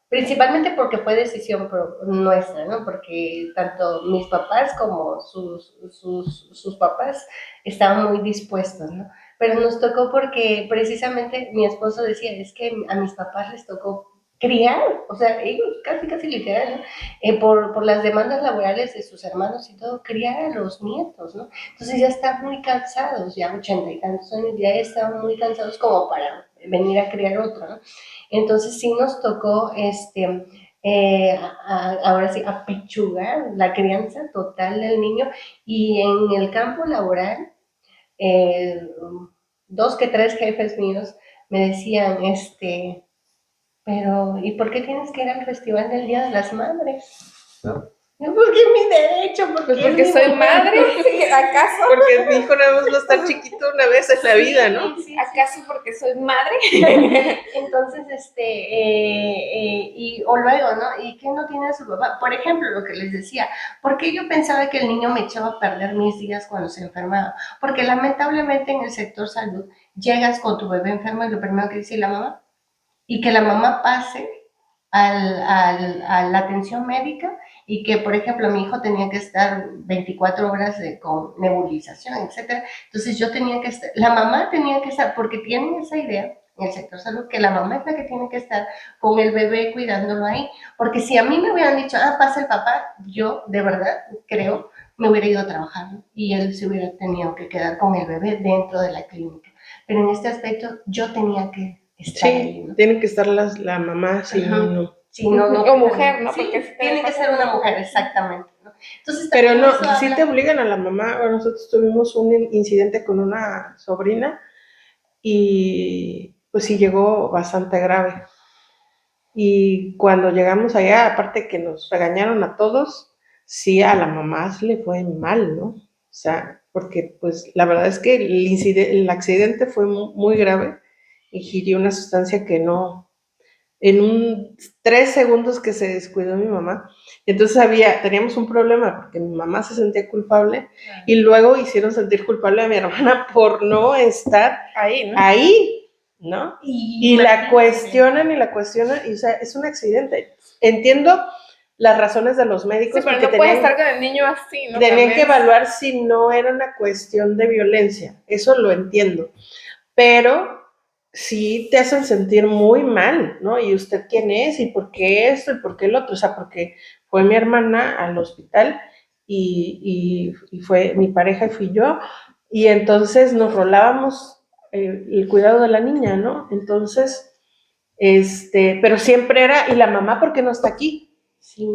principalmente porque fue decisión nuestra, ¿no? Porque tanto mis papás como sus papás estaban muy dispuestos, ¿no? Pero nos tocó porque precisamente mi esposo decía, es que a mis papás les tocó criar, o sea, ellos casi literal, ¿no? Por las demandas laborales de sus hermanos y todo, criar a los nietos, ¿no? Entonces ya están muy cansados, ya 80 y tantos años, ya están muy cansados como para venir a criar otro, ¿no? Entonces sí nos tocó, ahora sí, apechugar la crianza total del niño y en el campo laboral, dos que tres jefes míos me decían, pero ¿y por qué tienes que ir al festival del Día de las Madres? ¿No? Porque es mi derecho, porque soy madre, ¿acaso? Porque mi hijo nada más va a estar chiquito una vez en la vida, ¿no? Sí, ¿acaso porque soy madre? Entonces, o luego, ¿no? ¿Y qué no tiene su papá? Por ejemplo, lo que les decía, porque yo pensaba que el niño me echaba a perder mis días cuando se enfermaba? Porque lamentablemente en el sector salud llegas con tu bebé enfermo y lo primero que dice la mamá, y que la mamá pase a la atención médica y que, por ejemplo, mi hijo tenía que estar 24 horas con nebulización, etcétera. Entonces yo tenía que estar, la mamá tenía que estar, porque tienen esa idea en el sector salud, que la mamá es la que tiene que estar con el bebé cuidándolo ahí. Porque si a mí me hubieran dicho, pasa el papá, yo de verdad creo me hubiera ido a trabajar, ¿no? Y él se hubiera tenido que quedar con el bebé dentro de la clínica. Pero en este aspecto yo tenía que estar ahí, ¿no? Tiene que estar la mamá, si no. Sí, no, o mujer, ¿no? Sí, Porque tiene que ser una mujer, exactamente, ¿no? Entonces, Pero no, sí habla... te obligan a la mamá. Bueno, nosotros tuvimos un incidente con una sobrina y pues sí llegó bastante grave. Y cuando llegamos allá, aparte que nos regañaron a todos, sí a la mamá se le fue mal, ¿no? O sea, porque pues la verdad es que el accidente fue muy grave, ingirió una sustancia que no, en 3 segundos que se descuidó mi mamá. Entonces teníamos un problema porque mi mamá se sentía culpable y luego hicieron sentir culpable a mi hermana por no estar ahí, ¿no? Ahí, ¿no? Y la cuestionan, y o sea, es un accidente. Entiendo las razones de los médicos. Sí, pero porque no puede estar con el niño así, ¿no? Tenían que evaluar si no era una cuestión de violencia. Eso lo entiendo. Pero sí te hacen sentir muy mal, ¿no? ¿Y usted quién es? ¿Y por qué esto? ¿Y por qué el otro? O sea, porque fue mi hermana al hospital y fue mi pareja y fui yo, y entonces nos rolábamos el cuidado de la niña, ¿no? Entonces, pero siempre era, ¿y la mamá por qué no está aquí? Sí.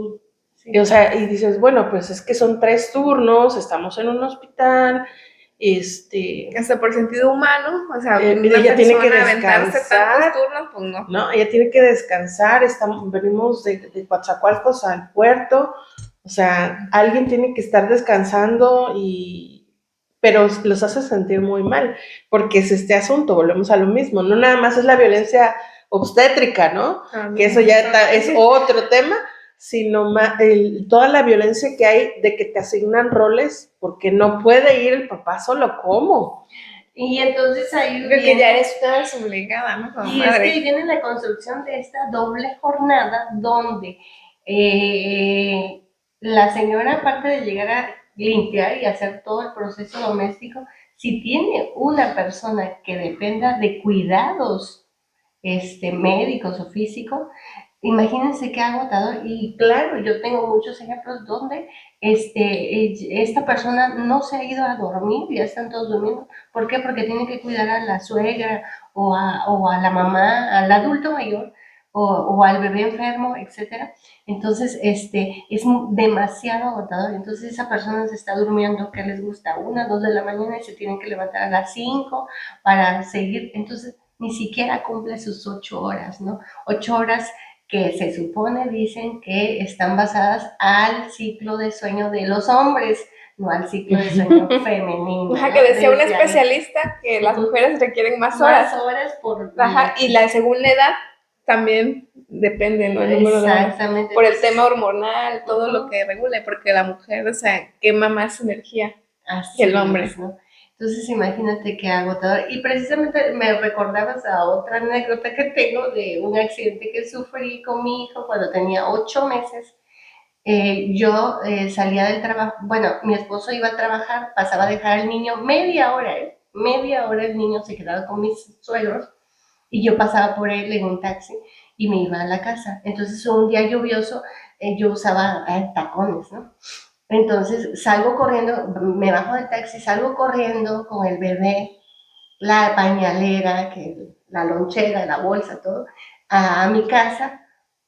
O sea, y dices, bueno, pues es que son 3 turnos, estamos en un hospital, hasta por sentido humano, o sea, ella tiene que aventarse descansar, tantos turnos, pues no. ¿no? Ella tiene que descansar, venimos de Coatzacoalcos al puerto, o sea, alguien tiene que estar descansando pero los hace sentir muy mal, porque es este asunto, volvemos a lo mismo, no nada más es la violencia obstétrica, ¿no? Que eso ya es otro tema, sino toda la violencia que hay de que te asignan roles porque no puede ir el papá solo, ¿cómo? Y entonces ahí creo que ya estás obligada, ¿no? Como y madre. es que viene la construcción de esta doble jornada donde la señora, aparte de llegar a limpiar y hacer todo el proceso doméstico, si tiene una persona que dependa de cuidados médicos o físicos, imagínense qué agotador. Y claro, yo tengo muchos ejemplos donde esta persona no se ha ido a dormir, ya están todos durmiendo. ¿Por qué? Porque tiene que cuidar a la suegra o a la mamá, al adulto mayor o al bebé enfermo, etcétera. Entonces, es demasiado agotador. Entonces, esa persona se está durmiendo, ¿qué les gusta? 1, 2 de la mañana y se tienen que levantar a las 5 para seguir. Entonces, ni siquiera cumple sus 8 horas, ¿no? 8 horas que se supone, dicen que están basadas al ciclo de sueño de los hombres, no al ciclo de sueño femenino. Ajá, que decía un especialista que las mujeres requieren más horas. Más horas por... Ajá, y según la edad también depende, ¿no? El número de horas. Exactamente. Por el tema hormonal, todo lo que regule, porque la mujer, o sea, quema más energía que el hombre. ¿No? Entonces, imagínate qué agotador. Y precisamente me recordabas a otra anécdota que tengo de un accidente que sufrí con mi hijo cuando tenía 8 meses. Yo salía del trabajo, bueno, mi esposo iba a trabajar, pasaba a dejar al niño media hora, media hora el niño se quedaba con mis suegros y yo pasaba por él en un taxi y me iba a la casa. Entonces, un día lluvioso, yo usaba tacones, ¿no? Entonces salgo corriendo, me bajo del taxi, salgo corriendo con el bebé, la pañalera, la lonchera, la bolsa, todo, a mi casa,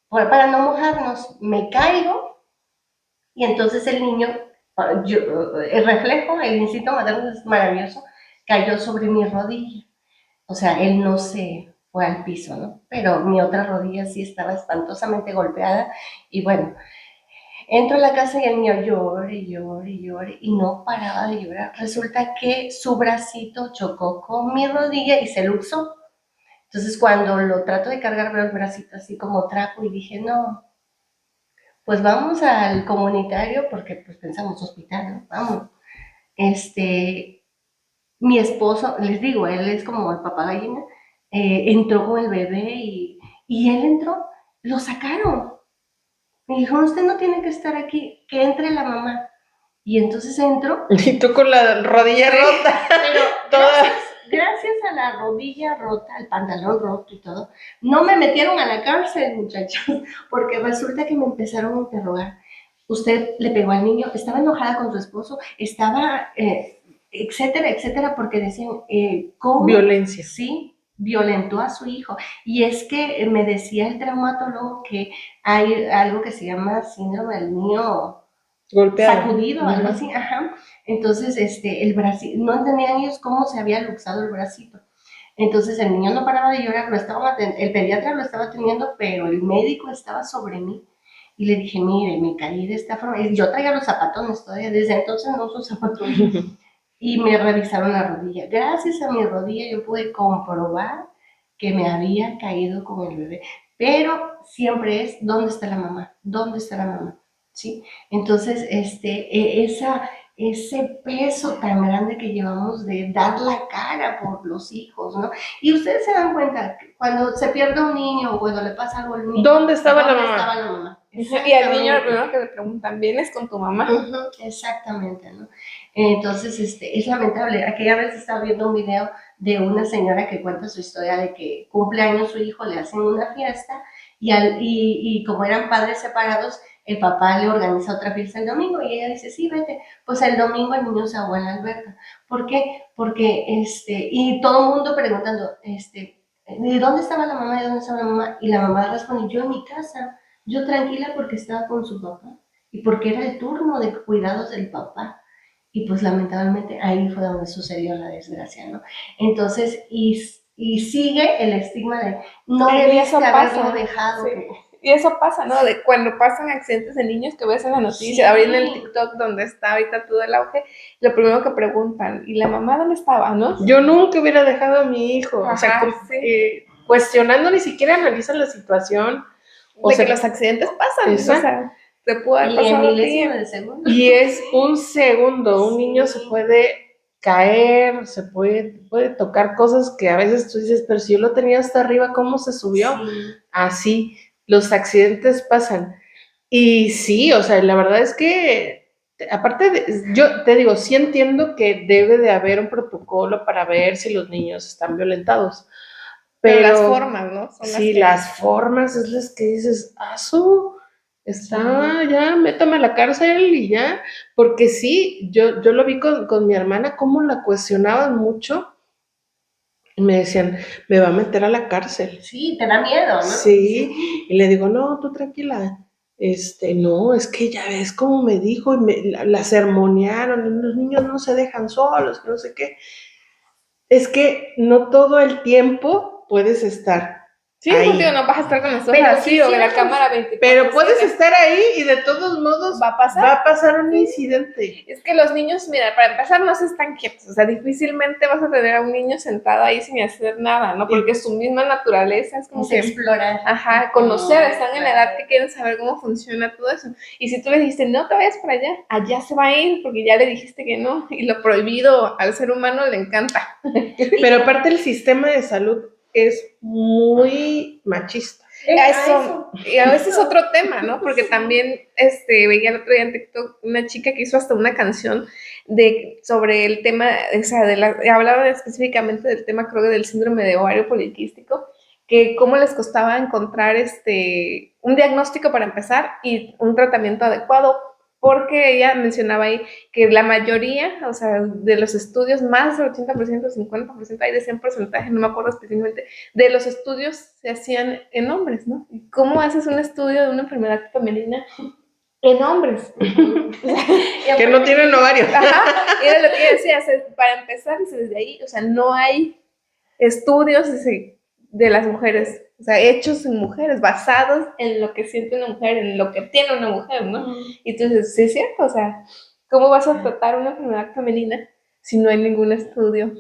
para no mojarnos. Me caigo y entonces el niño, el reflejo, el instinto materno es maravilloso, cayó sobre mi rodilla. O sea, él no se fue al piso, ¿no? Pero mi otra rodilla sí estaba espantosamente golpeada y bueno, entro a la casa y el niño llora y llora y llora y no paraba de llorar. Resulta que su bracito chocó con mi rodilla y se luxó. Entonces cuando lo trato de cargar veo el bracito así como trapo y dije, no, pues vamos al comunitario porque pues pensamos hospital, ¿no? Vamos. Mi esposo, les digo, él es como el papá gallina, entró con el bebé y él entró lo sacaron. Me dijeron, usted no tiene que estar aquí, que entre la mamá. Y entonces entro. Y tú con la rodilla rota. Pero Toda. gracias a la rodilla rota, al pantalón roto y todo, no me metieron a la cárcel, muchachos, porque resulta que me empezaron a interrogar. Usted le pegó al niño, estaba enojada con su esposo, estaba, etcétera, etcétera, porque decían, ¿cómo? Violencia. Sí, violentó a su hijo. Y es que me decía el traumatólogo que hay algo que se llama síndrome del niño Golpeado. sacudido, algo así, ajá. Entonces, el bracito, no entendían ellos cómo se había luxado el bracito. Entonces el niño no paraba de llorar, el pediatra lo estaba atendiendo, pero el médico estaba sobre mí. Y le dije, mire, me caí de esta forma. Y yo traía los zapatones todavía, desde entonces no uso zapatones. Y me revisaron la rodilla. Gracias a mi rodilla yo pude comprobar que me había caído con el bebé. Pero siempre es, ¿dónde está la mamá? ¿Dónde está la mamá? ¿Sí? Entonces, ese peso tan grande que llevamos de dar la cara por los hijos, ¿no? Y ustedes se dan cuenta, cuando se pierde un niño o cuando le pasa algo al niño, ¿Dónde estaba la mamá? estaba la mamá? Y al niño lo primero que le preguntan, ¿vienes con tu mamá? Exactamente, ¿no? Entonces, es lamentable. Aquella vez estaba viendo un video de una señora que cuenta su historia de que cumple años su hijo, le hacen una fiesta y como eran padres separados, el papá le organiza otra fiesta el domingo y ella dice, sí, vete. Pues el domingo el niño se ahogó en la alberca. ¿Por qué? Porque, y todo el mundo preguntando, ¿de dónde estaba la mamá? ¿De dónde estaba la mamá? Y la mamá responde, yo en mi casa, yo tranquila porque estaba con su papá y porque era el turno de cuidados del papá. Y pues lamentablemente ahí fue donde sucedió la desgracia, ¿no? Entonces, y sigue el estigma de no debiste haberlo dejado. Sí. Y eso pasa, ¿no? De cuando pasan accidentes de niños que ves en la noticia, Sí. ahorita en el TikTok donde está ahorita todo el auge, lo primero que preguntan, ¿y la mamá dónde estaba, no? Yo nunca hubiera dejado a mi hijo. Ajá, o sea, sí. cuestionando, ni siquiera analizan la situación. O De sea, que los accidentes pasan, exacto. o sea, te pudo haber Y pasado en a ti. milésimo de segundo. Y es un segundo. Un Sí. niño se puede caer, se puede tocar cosas que a veces tú dices, pero si yo lo tenía hasta arriba, ¿cómo se subió? Sí. Así, los accidentes pasan. Y sí, o sea, la verdad es que, aparte, yo te digo, sí entiendo que debe de haber un protocolo para ver si los niños están violentados. Pero las formas, ¿no? Son sí, las formas es las que dices, está, ya, métame a la cárcel y ya. Porque sí, yo lo vi con mi hermana, cómo la cuestionaban mucho. Y me decían, me va a meter a la cárcel. Sí, te da miedo, ¿no? Sí, y le digo, no, tú tranquila. No, es que ya ves cómo me dijo y la sermonearon, y los niños no se dejan solos, que no sé qué. Es que no todo el tiempo puedes estar Sí, ahí. contigo no vas a estar con nosotros Pero así o en la cámara 24/7. Pero puedes estar ahí y de todos modos va a pasar un incidente. Es que los niños, mira, para empezar no se están quietos, o sea, difícilmente vas a tener a un niño sentado ahí sin hacer nada, ¿no? Porque su misma naturaleza es como Es que explorar. Ajá, conocer, están en la edad que quieren saber cómo funciona todo eso. Y si tú le dijiste, no te vayas para allá, allá se va a ir, porque ya le dijiste que no. Y lo prohibido al ser humano le encanta. Pero aparte el sistema de salud es muy machista. Eso, y a veces es otro tema, ¿no? Porque también veía el otro día en TikTok una chica que hizo hasta una canción sobre el tema, o sea, hablaba específicamente del tema, creo que del síndrome de ovario poliquístico, que cómo les costaba encontrar un diagnóstico para empezar y un tratamiento adecuado, porque ella mencionaba ahí que la mayoría, o sea, de los estudios, más del 80%, 50%, hay de 100%, no me acuerdo específicamente, de los estudios se hacían en hombres, ¿no? ¿Cómo haces un estudio de una enfermedad femenina en hombres? Que no tienen ovarios. Ajá, y era lo que decía, para empezar, desde ahí, o sea, no hay estudios de las mujeres, o sea, hechos en mujeres, basados en lo que siente una mujer, en lo que tiene una mujer, ¿no? Y entonces, sí es cierto, o sea, ¿cómo vas a tratar una enfermedad femenina si no hay ningún estudio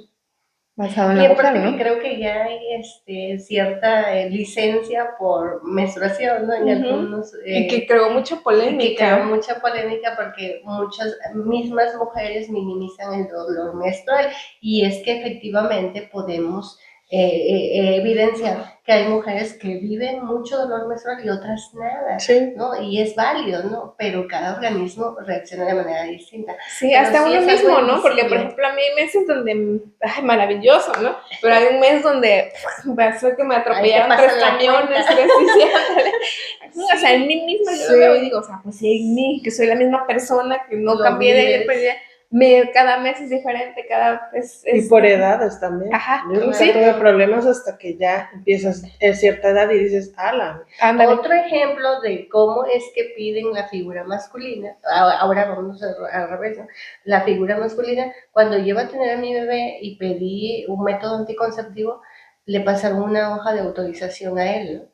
basado en la mujer, ¿no? Que creo que ya hay cierta licencia por menstruación, ¿no? En algunos, y que creó mucha polémica. Y que creó mucha polémica porque muchas mismas mujeres minimizan el dolor menstrual. Y es que efectivamente podemos evidenciar que hay mujeres que viven mucho dolor menstrual y otras nada, Sí. ¿no? Y es válido, ¿no? Pero cada organismo reacciona de manera distinta. Sí, Pero hasta sí uno es algo mismo, ¿no? Porque, por invisible. ejemplo, a mí hay meses donde, ay, maravilloso, ¿no? Pero hay un mes donde pasó que me atropellaron pasan 3 la camiones, cuenta. 3, sí, ándale. O sea, en mí misma yo Sí. lo veo y digo, o sea, pues sí, en mí, que soy la misma persona, que no Lo cambié de ayer vives. para allá, cada mes es diferente, cada vez Y por edades también. Ajá, Yo nunca sí. tuve problemas hasta que ya empiezas a cierta edad y dices, ala. Ándale. Otro ejemplo de cómo es que piden la figura masculina, ahora vamos al revés, ¿no? La figura masculina, cuando yo iba a tener a mi bebé y pedí un método anticonceptivo, le pasaron una hoja de autorización a él, ¿no?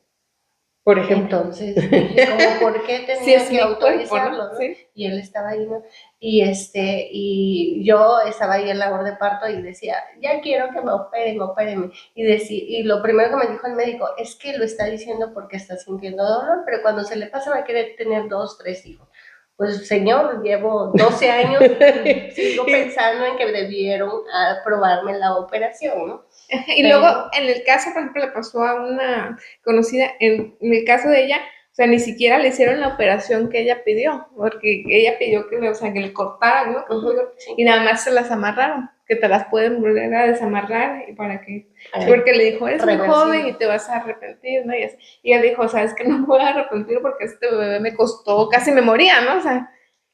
Por ejemplo. Entonces dije, como, ¿por qué Sí, tenía es que mi cuerpo, autorizarlo, ¿no? ¿no? Sí. Y él estaba ahí, ¿no? Y yo estaba ahí en labor de parto y decía, ya quiero que me operen, opérenme. Y lo primero que me dijo el médico es que lo está diciendo porque está sintiendo dolor, pero cuando se le pasa va a querer tener 2, 3 hijos. Pues señor, llevo 12 años y sigo pensando en que debieron aprobarme la operación, ¿no? Y Pero, luego, en el caso, por ejemplo, le pasó a una conocida, en el caso de ella, o sea, ni siquiera le hicieron la operación que ella pidió, porque ella pidió que, o sea, que le cortaran, ¿no? sí. Y nada más se las amarraron, que te las pueden volver a desamarrar y para que, porque le dijo, eres muy joven y te vas a arrepentir, ¿no? Y ella dijo, sabes que no me voy a arrepentir porque este bebé me costó, casi me moría, ¿no? O sea,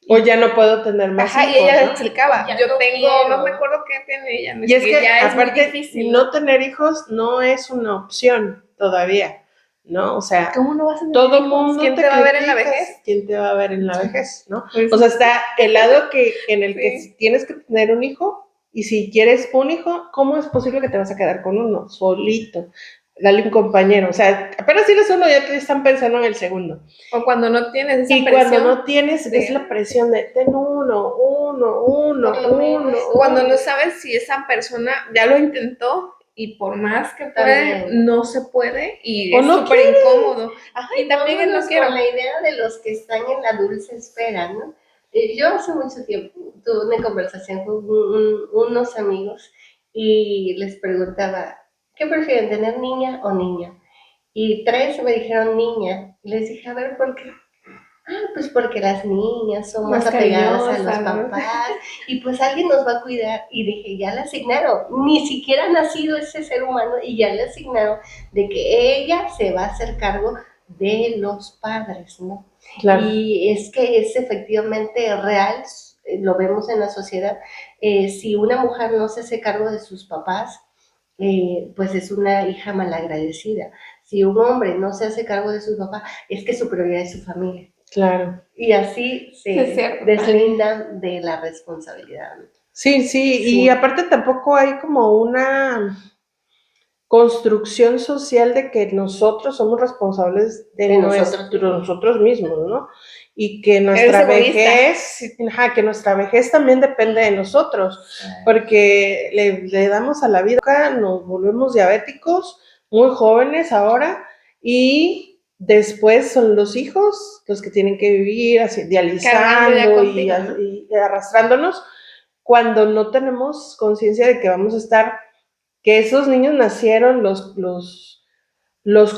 O ya no puedo tener más ajá, hijos, y ella le ¿no? explicaba, Ya yo no tengo, quiero. no me acuerdo qué tiene ella, ¿no? Y es que ya es muy aparte difícil, no tener hijos no es una opción todavía, ¿no? O sea, ¿cómo no vas a tener todo hijos? mundo ¿Quién te te va a ver en la criticas, vejez? ¿quién te va a ver en la vejez, no? Pues, O sea, está el lado en el que sí. tienes que tener un hijo y si quieres un hijo, ¿cómo es posible que te vas a quedar con uno solito? Dale un compañero, o sea, apenas tienes uno ya te están pensando en el segundo. O cuando no tienes esa Y presión. cuando no tienes, es la presión de ten uno. Cuando no sabes si esa persona ya lo intentó y por más que puede, También. no se puede y O es no súper incómodo. Ajá, y también él no vámonos quiero. con la idea de los que están en la dulce espera, ¿no? Yo hace mucho tiempo tuve una conversación con unos amigos y les preguntaba, ¿qué prefieren, tener niña o niña? Y 3 me dijeron niña. Les dije, a ver, ¿por qué? Pues porque las niñas son más apegadas a los papás y pues alguien nos va a cuidar. Y dije, ya le asignaron, ni siquiera ha nacido ese ser humano y ya le asignaron de que ella se va a hacer cargo de los padres, ¿no? Claro. Y es que es efectivamente real, lo vemos en la sociedad. Si una mujer no se hace cargo de sus papás, pues es una hija malagradecida. Si un hombre no se hace cargo de sus papás, es que su prioridad es su familia. Claro. Y así se deslindan de la responsabilidad. Sí, y aparte tampoco hay como una construcción social de que nosotros somos responsables de nosotros mismos, ¿no? Y que nuestra vejez, que nuestra vejez también depende de nosotros, porque le damos a la vida, nos volvemos diabéticos, muy jóvenes ahora, y después son los hijos los que tienen que vivir dializando y arrastrándonos cuando no tenemos conciencia de que vamos a estar, que esos niños nacieron, los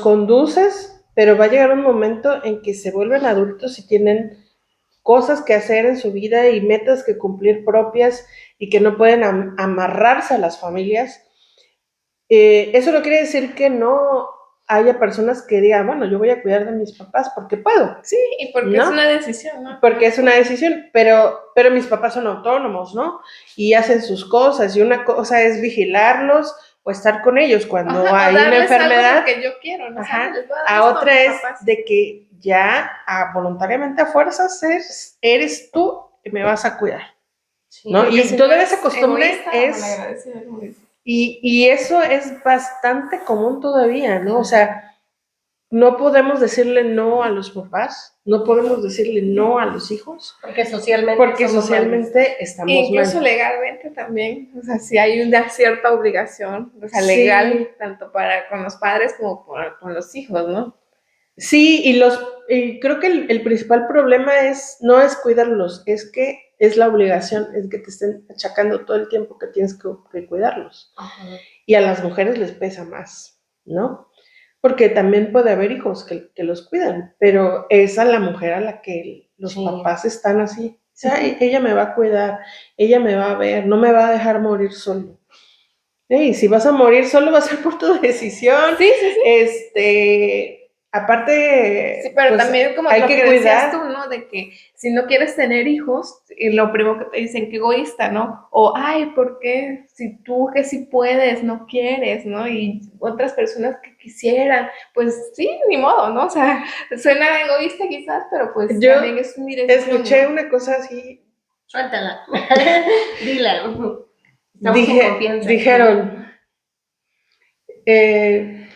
conduces, pero va a llegar un momento en que se vuelven adultos y tienen cosas que hacer en su vida y metas que cumplir propias y que no pueden amarrarse a las familias. Eso no quiere decir que no haya personas que digan, bueno, yo voy a cuidar de mis papás porque puedo. Sí, y porque ¿no? Es una decisión, ¿no? Porque es una decisión, pero mis papás son autónomos, ¿no? Y hacen sus cosas, y una cosa es vigilarlos o estar con ellos cuando hay una enfermedad. Que yo quiero, ¿no? A otra es de que ya voluntariamente a fuerzas eres tú que me vas a cuidar, ¿no? Y toda esa costumbre es... Y eso es bastante común todavía, ¿no? O sea, no podemos decirle no a los papás, no podemos decirle no a los hijos. Porque socialmente estamos incluso mal. Legalmente también, o sea, si hay una cierta obligación, o sea, legal, tanto con los padres como con los hijos, ¿no? Sí, y creo que el principal problema no es cuidarlos, es que es la obligación, es que te estén achacando todo el tiempo que tienes que cuidarlos. y a las mujeres les pesa más, ¿no? Porque también puede haber hijos que los cuidan, pero es a la mujer a la que los Sí. papás están así. O sea, ella me va a cuidar, ella me va a ver, no me va a dejar morir solo. Y si vas a morir solo va a ser por tu decisión. Sí, sí, sí. Aparte, Sí, pero pues, también como hay lo que que decías cuidar. tú, ¿no? De que si no quieres tener hijos, y lo primero que te dicen, que egoísta, ¿no? O, ay, ¿por qué? Si tú que sí puedes, no quieres, ¿no? Y otras personas que quisieran, pues sí, ni modo, ¿no? O sea, suena egoísta quizás, pero pues Yo también es mi decisión, escuché ¿no? una cosa así, Suéltala. Dila. Estamos en confianza. dijeron,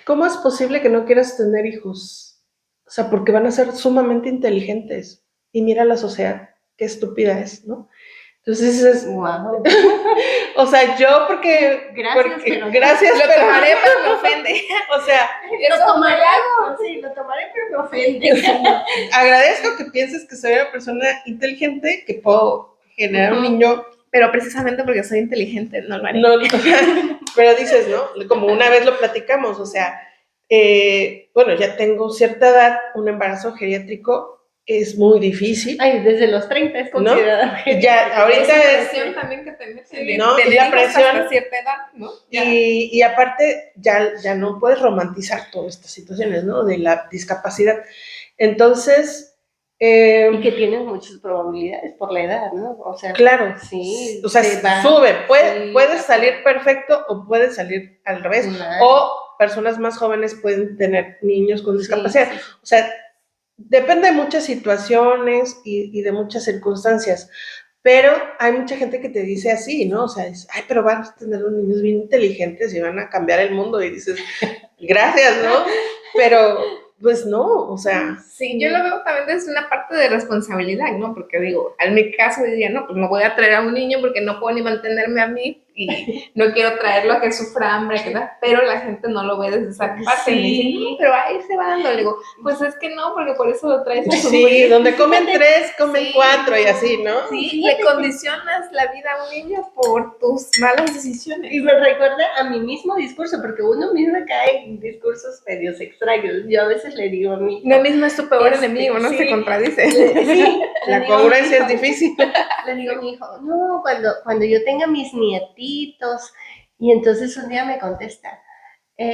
¿cómo es posible que no quieras tener hijos? O sea, porque van a ser sumamente inteligentes. Y mira la sociedad, qué estúpida es, ¿no? Entonces es, Wow. o sea, yo porque Gracias, pero no. gracias, Lo pero tomaré, pero me ofende. o sea, Lo Eso tomaré, me hago. sí, lo tomaré, pero me ofende. agradezco que pienses que soy una persona inteligente, que puedo generar un niño. Pero precisamente porque soy inteligente, no lo haré. No, o sea, pero dices, ¿no? Como una vez lo platicamos, o sea, bueno, ya tengo cierta edad, un embarazo geriátrico es muy difícil. Ay, desde los 30 es considerado. ¿No? Ya, ahorita esa es, presión también que te meten de ¿no? tener Y la hijos presión, hasta cierta edad, ¿no? Ya. y aparte ya no puedes romantizar todas estas situaciones, ¿no? De la discapacidad. Entonces, Y que tienes muchas probabilidades por la edad, ¿no? O sea, claro, sí, o sea, se va, sube, sí, puedes salir perfecto o puedes salir al revés, claro. o personas más jóvenes pueden tener niños con discapacidad. Sí, sí, sí. O sea, depende de muchas situaciones y de muchas circunstancias, pero hay mucha gente que te dice así, ¿no? O sea, es, ay, pero van a tener unos niños bien inteligentes y van a cambiar el mundo, y dices, gracias, ¿no? Pero, pues no, o sea. Sí, yo lo veo también desde una parte de responsabilidad, ¿no? Porque digo, en mi caso diría, no, pues no voy a traer a un niño porque no puedo ni mantenerme a mí y no quiero traerlo a que sufra hambre, ¿verdad? Pero la gente no lo ve desde esa parte. Sí. Me dicen, no, pero ahí se va dando. Le digo, pues es que no, porque por eso lo traes a Sí, sufrir. donde comen 3, comen Sí, 4 y así, ¿no? Sí, le condicionas la vida a un niño por tus malas decisiones. Y me recuerda a mi mismo discurso, porque uno mismo cae en discursos medios extraños. Yo a veces le digo a mi hijo, Uno mismo es tu peor enemigo, ¿no? sí, Se contradice. Sí, La congruencia es difícil. Le digo a mi hijo, no, cuando yo tenga mis nietitos, y entonces un día me contesta,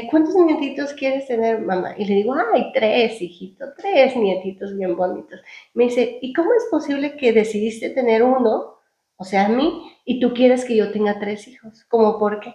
¿cuántos nietitos quieres tener, mamá? Y le digo, ay, 3, hijito, 3 nietitos bien bonitos. Me dice, ¿y cómo es posible que decidiste tener uno, o sea, a mí, y tú quieres que yo tenga 3 hijos? ¿Cómo por qué?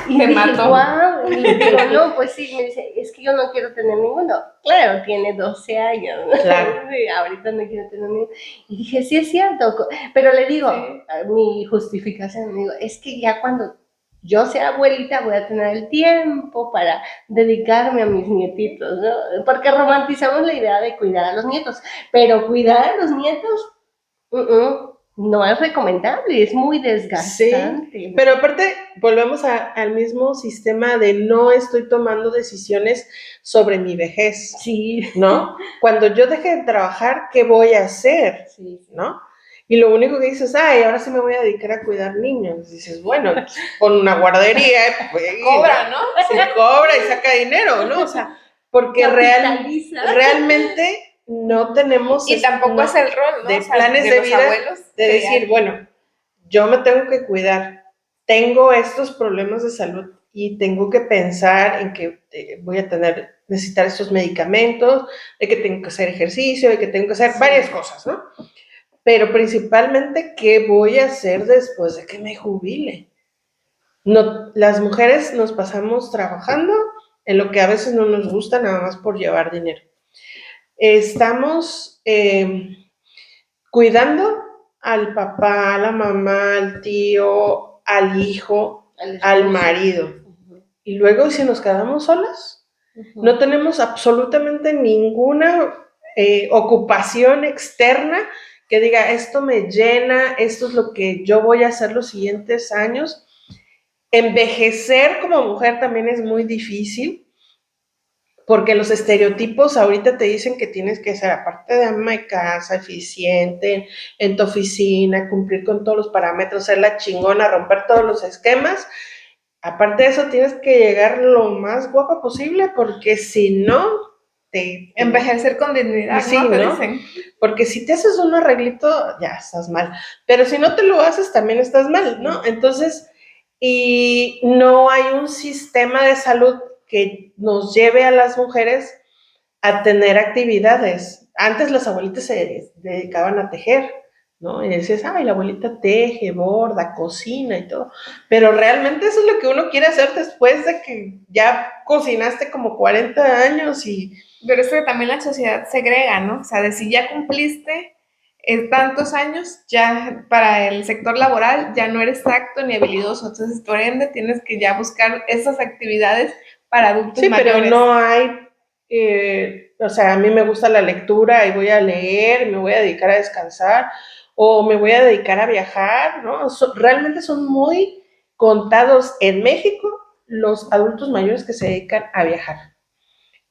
Y Me dije, mató. wow, y le digo, no, pues sí, me dice, es que yo no quiero tener ninguno. Claro, tiene 12 años, ¿no? Claro. Ahorita no quiero tener ninguno. Y dije, sí es cierto, pero le digo, Sí. mi justificación, digo, es que ya cuando yo sea abuelita voy a tener el tiempo para dedicarme a mis nietitos, ¿no? Porque romantizamos la idea de cuidar a los nietos, pero cuidar a los nietos no es recomendable, es muy desgastante. Sí, pero aparte volvemos al mismo sistema de no estoy tomando decisiones sobre mi vejez, Sí. ¿no? Cuando yo deje de trabajar, ¿qué voy a hacer? Sí, sí. ¿No? Y lo único que dices, ay, ahora sí me voy a dedicar a cuidar niños. Dices, bueno, pon una guardería, pues, Cobra, ¿no? Se cobra y saca dinero, ¿no? O sea, porque realmente no tenemos Y tampoco es el rol, ¿no? de O sea, planes de los vida abuelos de decir, crear. bueno, yo me tengo que cuidar, tengo estos problemas de salud y tengo que pensar en que voy a necesitar estos medicamentos, de que tengo que hacer ejercicio, de que tengo que hacer varias cosas, ¿no? Pero principalmente, ¿qué voy a hacer después de que me jubile? No, las mujeres nos pasamos trabajando en lo que a veces no nos gusta, nada más por llevar dinero. Estamos cuidando al papá, a la mamá, al tío, al hijo, al marido. Y luego, si nos quedamos solas, no tenemos absolutamente ninguna ocupación externa que diga, esto me llena, esto es lo que yo voy a hacer los siguientes años. Envejecer como mujer también es muy difícil, porque los estereotipos ahorita te dicen que tienes que ser, aparte de ama de casa, eficiente, en tu oficina, cumplir con todos los parámetros, ser la chingona, romper todos los esquemas, aparte de eso, tienes que llegar lo más guapa posible, porque si no, envejecer con dignidad, sí, ¿no? Te ¿no? dicen. Porque si te haces un arreglito, ya estás mal. Pero si no te lo haces, también estás mal, ¿no? Entonces, y no hay un sistema de salud que nos lleve a las mujeres a tener actividades. Antes las abuelitas se dedicaban a tejer, ¿no? Y decías, ay, la abuelita teje, borda, cocina y todo. Pero realmente eso es lo que uno quiere hacer después de que ya cocinaste como 40 años y... Pero es que también la sociedad segrega, ¿no? O sea, de si ya cumpliste tantos años, ya para el sector laboral ya no eres apto ni habilidoso. Entonces, por ende, tienes que ya buscar esas actividades para adultos sí, mayores. pero no hay, o sea, a mí me gusta la lectura y voy a leer, me voy a dedicar a descansar o me voy a dedicar a viajar, ¿no? Realmente son muy contados en México los adultos mayores que se dedican a viajar.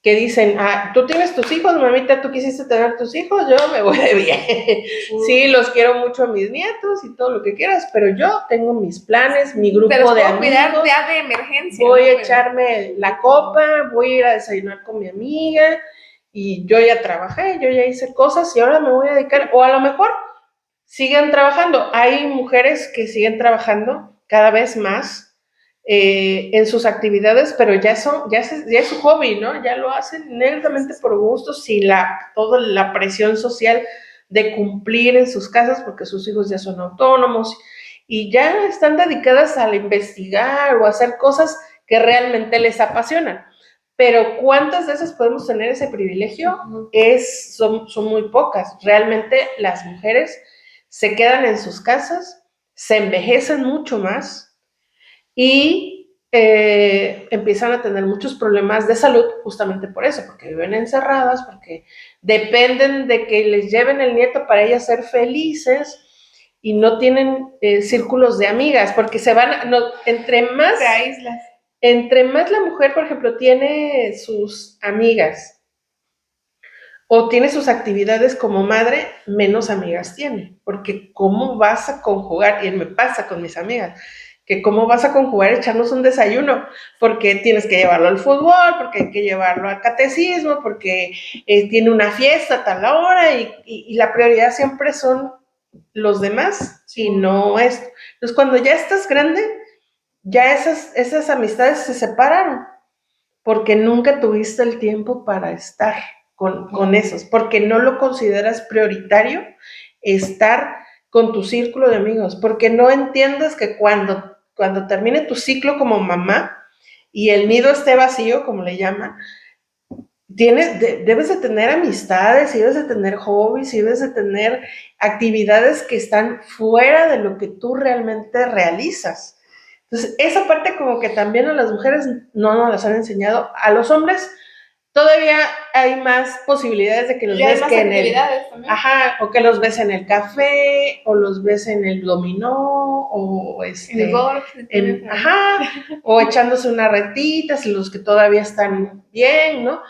Que dicen, ah, tú tienes tus hijos, mamita, tú quisiste tener tus hijos, yo me voy de viaje. Sí, los quiero mucho a mis nietos y todo lo que quieras, pero yo tengo mis planes, mi grupo de amigos. Cuidar ya de emergencia. Voy a echarme la copa, voy a ir a desayunar con mi amiga y yo ya trabajé, yo ya hice cosas y ahora me voy a dedicar, o a lo mejor sigan trabajando. Hay mujeres que siguen trabajando cada vez más en sus actividades, pero ya es su hobby, ¿no? Ya lo hacen netamente por gusto, sin toda la presión social de cumplir en sus casas, porque sus hijos ya son autónomos y ya están dedicadas a investigar o a hacer cosas que realmente les apasionan. Pero ¿cuántas de esas podemos tener ese privilegio? Son muy pocas. Realmente las mujeres se quedan en sus casas, se envejecen mucho más y empiezan a tener muchos problemas de salud justamente por eso, porque viven encerradas, porque dependen de que les lleven el nieto para ellas ser felices y no tienen círculos de amigas, porque se van, no, entre más la mujer, por ejemplo, tiene sus amigas o tiene sus actividades como madre, menos amigas tiene, porque ¿cómo vas a conjugar? Y me pasa con mis amigas, que cómo vas a conjugar echarnos un desayuno, porque tienes que llevarlo al fútbol, porque hay que llevarlo al catecismo, porque tiene una fiesta a tal hora y la prioridad siempre son los demás y no esto. Entonces, cuando ya estás grande, ya esas amistades se separaron, porque nunca tuviste el tiempo para estar con esos, porque no lo consideras prioritario estar con tu círculo de amigos, porque no entiendes que cuando termine tu ciclo como mamá y el nido esté vacío, como le llaman, debes de tener amistades, y debes de tener hobbies, y debes de tener actividades que están fuera de lo que tú realmente realizas. Entonces, esa parte como que también a las mujeres no nos las han enseñado. A los hombres todavía hay más posibilidades de que los ves que en el... Ajá, o que los ves en el café, o los ves en el dominó, o en el golf, ajá, o echándose una retita, si los que todavía están bien, ¿no?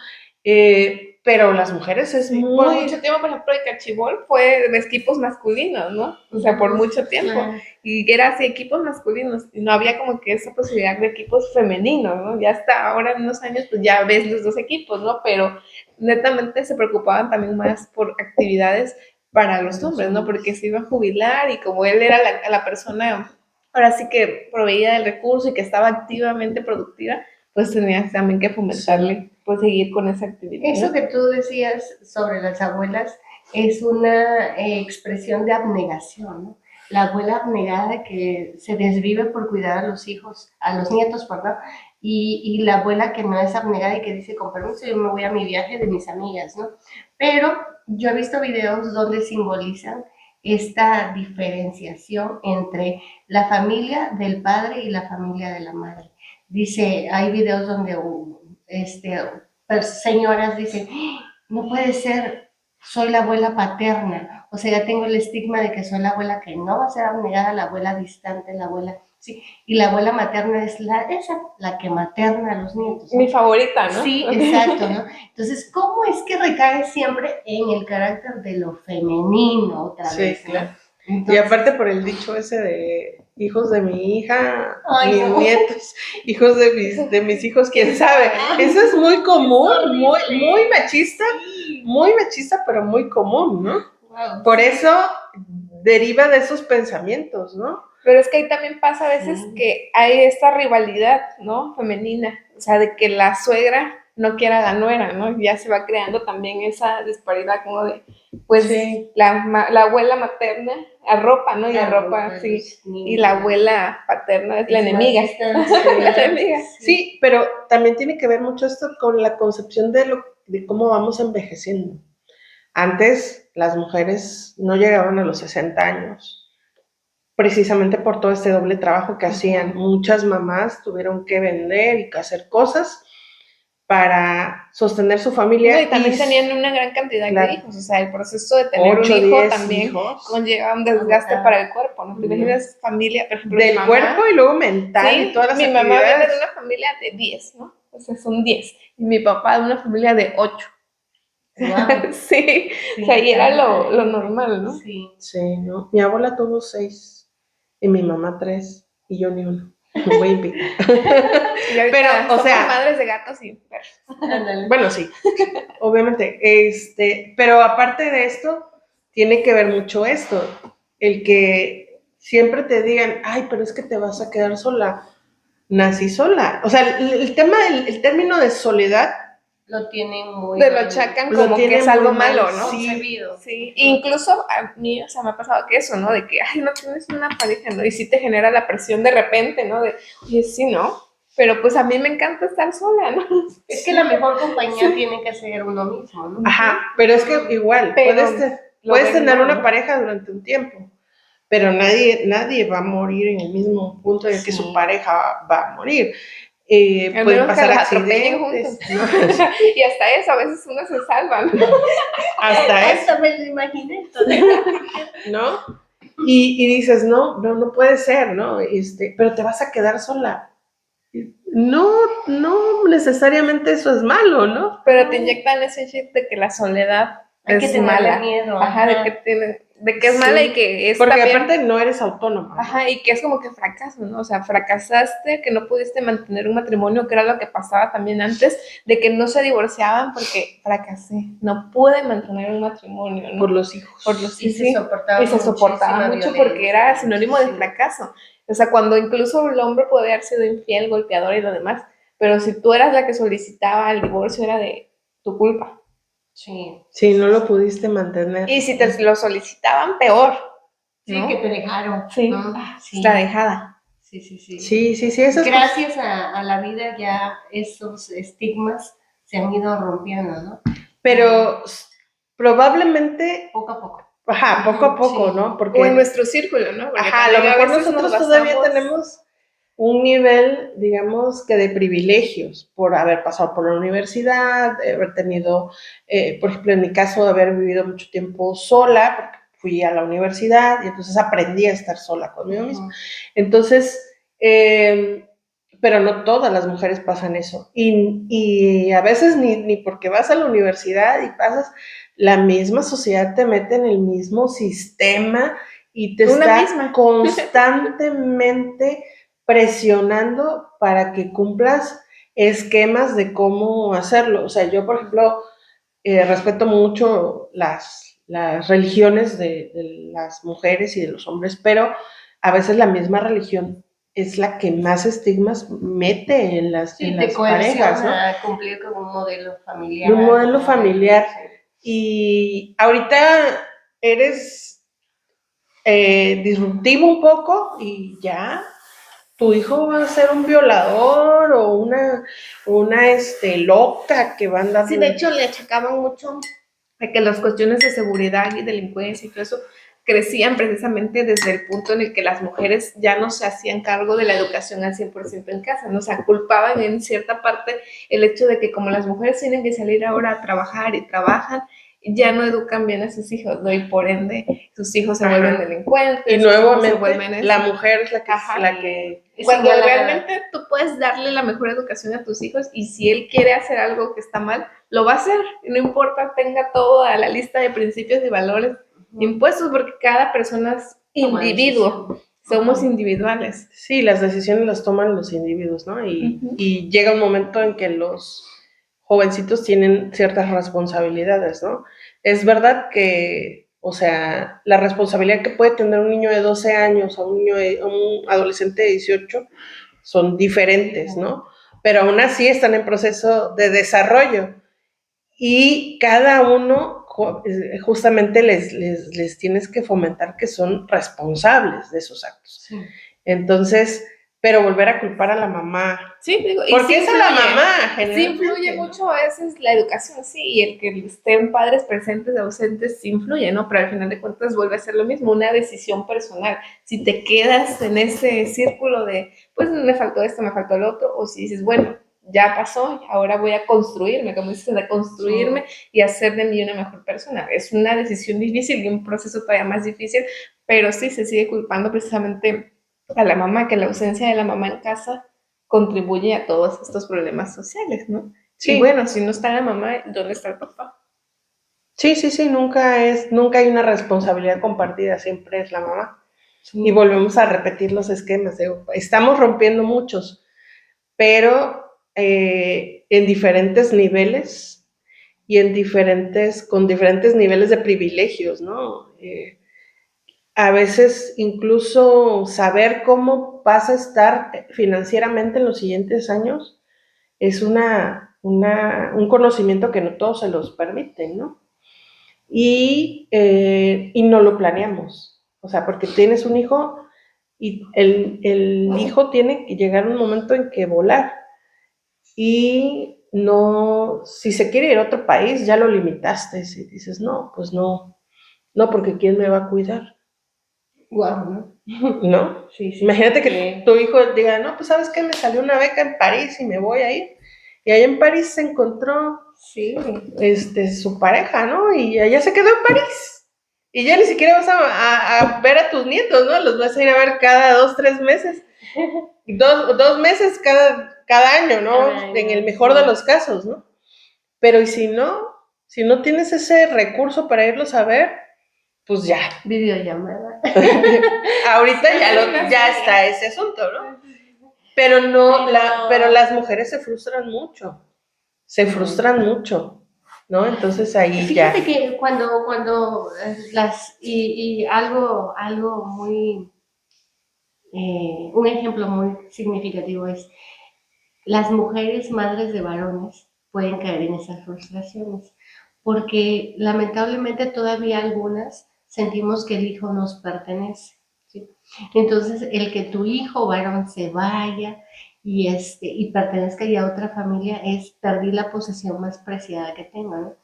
Pero las mujeres es muy... Por mucho tiempo, por ejemplo, el cachibol fue de equipos masculinos, ¿no? O sea, por mucho tiempo. Y era así, equipos masculinos. Y no había como que esa posibilidad de equipos femeninos, ¿no? Ya hasta ahora, en unos años, pues ya ves los dos equipos, ¿no? Pero netamente se preocupaban también más por actividades para los hombres, ¿no? Porque se iba a jubilar y como él era la persona, ahora sí que proveía del recurso y que estaba activamente productiva, pues tenías también que fomentarle, pues seguir con esa actividad. Eso que tú decías sobre las abuelas es una expresión de abnegación, ¿no? La abuela abnegada que se desvive por cuidar a los hijos, a los nietos, perdón, y la abuela que no es abnegada y que dice, con permiso, yo me voy a mi viaje de mis amigas, ¿no? Pero yo he visto videos donde simbolizan esta diferenciación entre la familia del padre y la familia de la madre. Dice, hay videos donde señoras dicen, no puede ser, soy la abuela paterna, o sea, ya tengo el estigma de que soy la abuela que no va a ser abnegada, la abuela distante, la abuela, sí, y la abuela materna es la que materna a los nietos, ¿no? Mi favorita, ¿no? Sí, exacto, ¿no? Entonces, ¿cómo es que recae siempre en el carácter de lo femenino otra vez? Sí, claro. Entonces, y aparte por el dicho ese de hijos de mi hija, Ay, mis no. nietos, hijos de mis hijos, quién sabe. Eso es muy común, muy machista, pero muy común, ¿no? Wow. Por eso deriva de esos pensamientos, ¿no? Pero es que ahí también pasa a veces que hay esta rivalidad, ¿no? Femenina, o sea, de que la suegra no quiera a la nuera, ¿no? Ya se va creando también esa disparidad como de, pues, Sí. la abuela materna arropa, ¿no? Y arropa, sí, y la abuela paterna es la enemiga. La enemiga. Sí, pero también tiene que ver mucho esto con la concepción de cómo vamos envejeciendo. Antes las mujeres no llegaban a los 60 años, precisamente por todo este doble trabajo que hacían. Muchas mamás tuvieron que vender y hacer cosas para sostener su familia. No, y también tenían una gran cantidad claro, de hijos, o sea, el proceso de tener 8, un hijo 10 también hijos. conlleva un desgaste para el cuerpo, ¿no? Te imaginas familia, por ejemplo, Del mi mamá, cuerpo y luego mental sí, y todas las mi actividades. mamá viene de una familia de 10, ¿no? O sea, son 10. Y mi papá de una familia de 8. Wow. Sí, o sea, y era lo normal, ¿no? Sí. Sí, ¿no? Mi abuela tuvo 6 y mi mamá 3 y yo ni uno. Me voy a invitar. Y ahorita Pero, o somos sea, madres de gatos y perros. bueno, sí, obviamente. Pero aparte de esto, tiene que ver mucho esto, el que siempre te digan, ay, pero es que te vas a quedar sola. Nací sola. O sea, el tema, el término de soledad Lo tienen muy Te lo achacan lo como que tienen es algo muy mal, malo, ¿no? sí. concebido. Sí, incluso a mí, o sea, me ha pasado que eso, ¿no? De que, ay, no tienes una pareja, ¿no? Y sí te genera la presión de repente, ¿no? De, oye, sí, ¿no? Pero pues a mí me encanta estar sola, ¿no? Es que la mejor compañía tiene que ser uno mismo, ¿no? Ajá, pero es que igual, Pero puedes tener mal, una ¿no? pareja durante un tiempo, pero nadie va a morir en el mismo punto en el que su pareja va a morir. Al Pueden menos que pasar los atropellen accidentes, juntos. ¿no? Y hasta eso, a veces uno se salva, ¿no? Hasta eso, Hasta me lo imaginé. ¿no? Y dices, no puede ser, ¿no? Pero te vas a quedar sola. No necesariamente eso es malo, ¿no? Pero te inyectan ese chip de que la soledad Hay que es tenerle mala. miedo. Ajá, de que es mala y que es porque también... aparte no eres autónoma. ¿no? Ajá, y que es como que fracaso, ¿no? O sea, fracasaste, que no pudiste mantener un matrimonio, que era lo que pasaba también antes, de que no se divorciaban porque fracasé, no pude mantener un matrimonio, ¿no? Por los hijos. Por los Y hijos, se soportaba, y se soportaba mucho porque era sinónimo de fracaso. O sea, cuando incluso el hombre puede haber sido infiel, golpeador y lo demás, pero si tú eras la que solicitaba el divorcio, era de tu culpa. Sí. Sí, no lo pudiste mantener. Y si te lo solicitaban, peor. Sí, ¿no? que te dejaron. Sí, ¿no? Sí. la dejada. Sí. Sí, eso es Gracias a la vida ya esos estigmas se han ido rompiendo, ¿no? Pero probablemente, Poco a poco. ajá, poco a poco, Sí. ¿no? Porque, O en nuestro círculo, ¿no? Porque ajá, a lo mejor veces nosotros nos todavía basamos- tenemos un nivel, digamos que de privilegios por haber pasado por la universidad, haber tenido, por ejemplo, en mi caso, de haber vivido mucho tiempo sola, porque fui a la universidad y entonces aprendí a estar sola conmigo misma. Entonces, pero no todas las mujeres pasan eso. Y a veces ni porque vas a la universidad y pasas, la misma sociedad te mete en el mismo sistema y te está constantemente presionando para que cumplas esquemas de cómo hacerlo. O sea, yo, por ejemplo, respeto mucho las religiones de las mujeres y de los hombres, pero a veces la misma religión es la que más estigmas mete en las parejas, ¿no? A cumplir con un modelo familiar. Un modelo familiar. Y ahorita eres disruptivo un poco y ya tu hijo va a ser un violador o una loca que va a andar. Sí, de hecho le achacaban mucho a que las cuestiones de seguridad y delincuencia y todo eso crecían precisamente desde el punto en el que las mujeres ya no se hacían cargo de la educación al 100% en casa, ¿no? O sea, culpaban en cierta parte el hecho de que como las mujeres tienen que salir ahora a trabajar y trabajan, ya no educan bien a sus hijos, ¿no? Y por ende sus hijos se vuelven delincuentes. Y nuevamente la mujer es la que cuando realmente tú puedes darle la mejor educación a tus hijos y si él quiere hacer algo que está mal, lo va a hacer, no importa, tenga toda la lista de principios y valores impuestos, porque cada persona es individuo. somos individuales. Sí, las decisiones las toman los individuos, ¿no? Y llega un momento en que los jovencitos tienen ciertas responsabilidades, ¿no? Es verdad que, o sea, la responsabilidad que puede tener un niño de 12 años a un adolescente de 18 son diferentes, ¿no? Pero aún así están en proceso de desarrollo y cada uno justamente les tienes que fomentar que son responsables de esos actos. Sí. Entonces, pero volver a culpar a la mamá. Sí, digo, y Porque sí es a la mamá, Sí generalmente. influye mucho a veces la educación, sí, y el que estén padres presentes, ausentes, sí influye, ¿no? Pero al final de cuentas vuelve a ser lo mismo, una decisión personal. Si te quedas en ese círculo de, pues me faltó esto, me faltó lo otro, o si dices, bueno, ya pasó, ahora voy a construirme, como dices, a construirme y hacer de mí una mejor persona. Es una decisión difícil y un proceso todavía más difícil, pero sí se sigue culpando precisamente a la mamá, que la ausencia de la mamá en casa contribuye a todos estos problemas sociales, ¿no? Sí. Y bueno, si no está la mamá, ¿dónde está el papá? Sí, nunca hay una responsabilidad compartida, siempre es la mamá. Sí. Y volvemos a repetir los esquemas, estamos rompiendo muchos, pero en diferentes niveles y con diferentes niveles de privilegios, ¿no? A veces incluso saber cómo vas a estar financieramente en los siguientes años es un conocimiento que no todos se los permiten, ¿no? Y no lo planeamos. O sea, porque tienes un hijo y el hijo tiene que llegar a un momento en que volar. Y no, si se quiere ir a otro país, ya lo limitaste. Y dices, no, pues no, porque ¿quién me va a cuidar? Guau, ¿no? ¿No? Sí. Imagínate que tu hijo diga, no, pues ¿sabes qué? Me salió una beca en París y me voy a ir. Y allá en París se encontró su pareja, ¿no? Y allá se quedó en París. Y ya ni siquiera vas a ver a tus nietos, ¿no? Los vas a ir a ver cada 2, 3 meses. 2 meses cada año, ¿no? Cada año, en el mejor de los casos, ¿no? Pero ¿y si no tienes ese recurso para irlos a ver? Pues ya. Videollamada. Ahorita ya está ese asunto, ¿no? Pero pero las mujeres se frustran mucho. ¿No? Entonces ahí Fíjate que cuando y algo muy, un ejemplo muy significativo es las mujeres madres de varones pueden caer en esas frustraciones, porque lamentablemente todavía algunas sentimos que el hijo nos pertenece, ¿sí? Entonces el que tu hijo varón se vaya y pertenezca ya a otra familia es perdí la posesión más preciada que tengo, ¿no?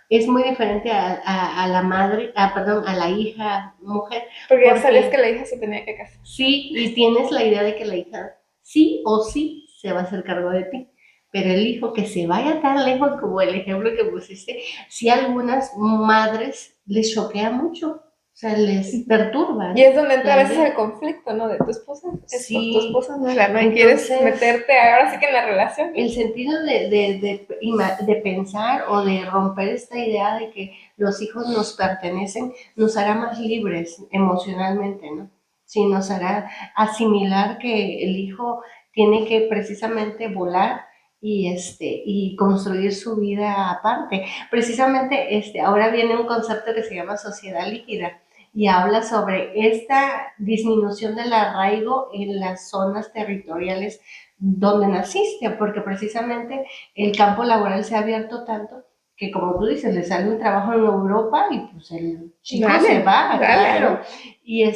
Es muy diferente a la madre, perdón, a la hija mujer. Porque ya sabías que la hija se tenía que casar. Sí, y tienes la idea de que la hija sí o sí se va a hacer cargo de ti. Pero el hijo que se vaya tan lejos como el ejemplo que pusiste, sí a algunas madres les choquea mucho. O sea, les perturba. Y es donde entra a veces el conflicto, ¿no? De tu esposa. Sí. Tu esposa no la no. Y quieres meterte ahora sí que en la relación. El sentido de pensar o de romper esta idea de que los hijos nos pertenecen nos hará más libres emocionalmente, ¿no? Sí, nos hará asimilar que el hijo tiene que precisamente volar y construir su vida aparte. Precisamente ahora viene un concepto que se llama sociedad líquida y habla sobre esta disminución del arraigo en las zonas territoriales donde naciste, porque precisamente el campo laboral se ha abierto tanto que, como tú dices, le sale un trabajo en Europa y pues el chico se va, claro. Y